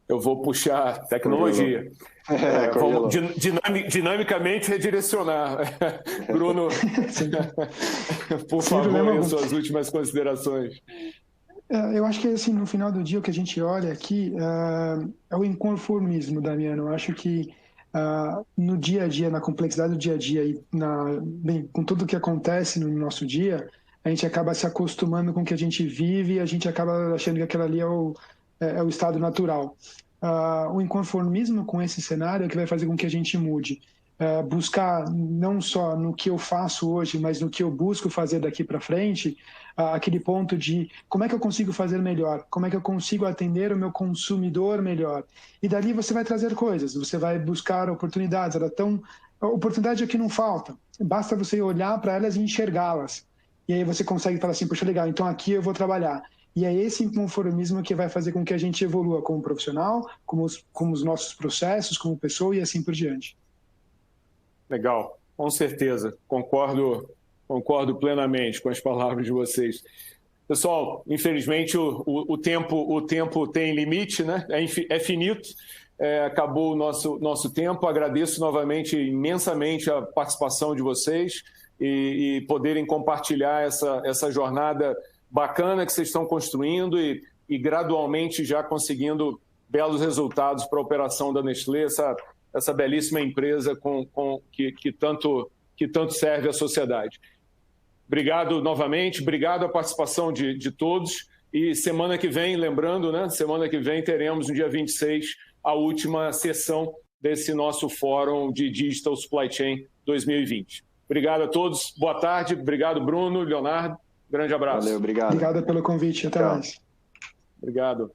Eu vou puxar tecnologia. Vamos dinamicamente redirecionar. Bruno, por favor, suas últimas considerações. Eu acho que assim, no final do dia o que a gente olha aqui é o inconformismo, Damiano. Eu acho que no dia a dia, na complexidade do dia a dia e com tudo o que acontece no nosso dia, a gente acaba se acostumando com o que a gente vive e a gente acaba achando que aquilo ali é o estado natural. o inconformismo com esse cenário é que vai fazer com que a gente mude. Buscar não só no que eu faço hoje, mas no que eu busco fazer daqui para frente, aquele ponto de como é que eu consigo fazer melhor, como é que eu consigo atender o meu consumidor melhor. E dali você vai trazer coisas, você vai buscar oportunidades. Oportunidade é que não falta, basta você olhar para elas e enxergá-las. E aí você consegue falar assim, poxa, legal, então aqui eu vou trabalhar. E é esse inconformismo que vai fazer com que a gente evolua como profissional, como os nossos processos, como pessoa e assim por diante. Legal, com certeza. Concordo plenamente com as palavras de vocês. Pessoal, infelizmente o tempo tem limite, né? É finito. Acabou o nosso tempo. Agradeço novamente imensamente a participação de vocês e poderem compartilhar essa jornada bacana que vocês estão construindo e gradualmente já conseguindo belos resultados para a operação da Nestlé, essa belíssima empresa que tanto serve à sociedade. Obrigado novamente, obrigado à participação de todos. E semana que vem, lembrando, né? Semana que vem teremos, no dia 26, a última sessão desse nosso Fórum de Digital Supply Chain 2020. Obrigado a todos, boa tarde, obrigado Bruno, Leonardo, grande abraço. Valeu, obrigado. Obrigado pelo convite, até mais. Obrigado.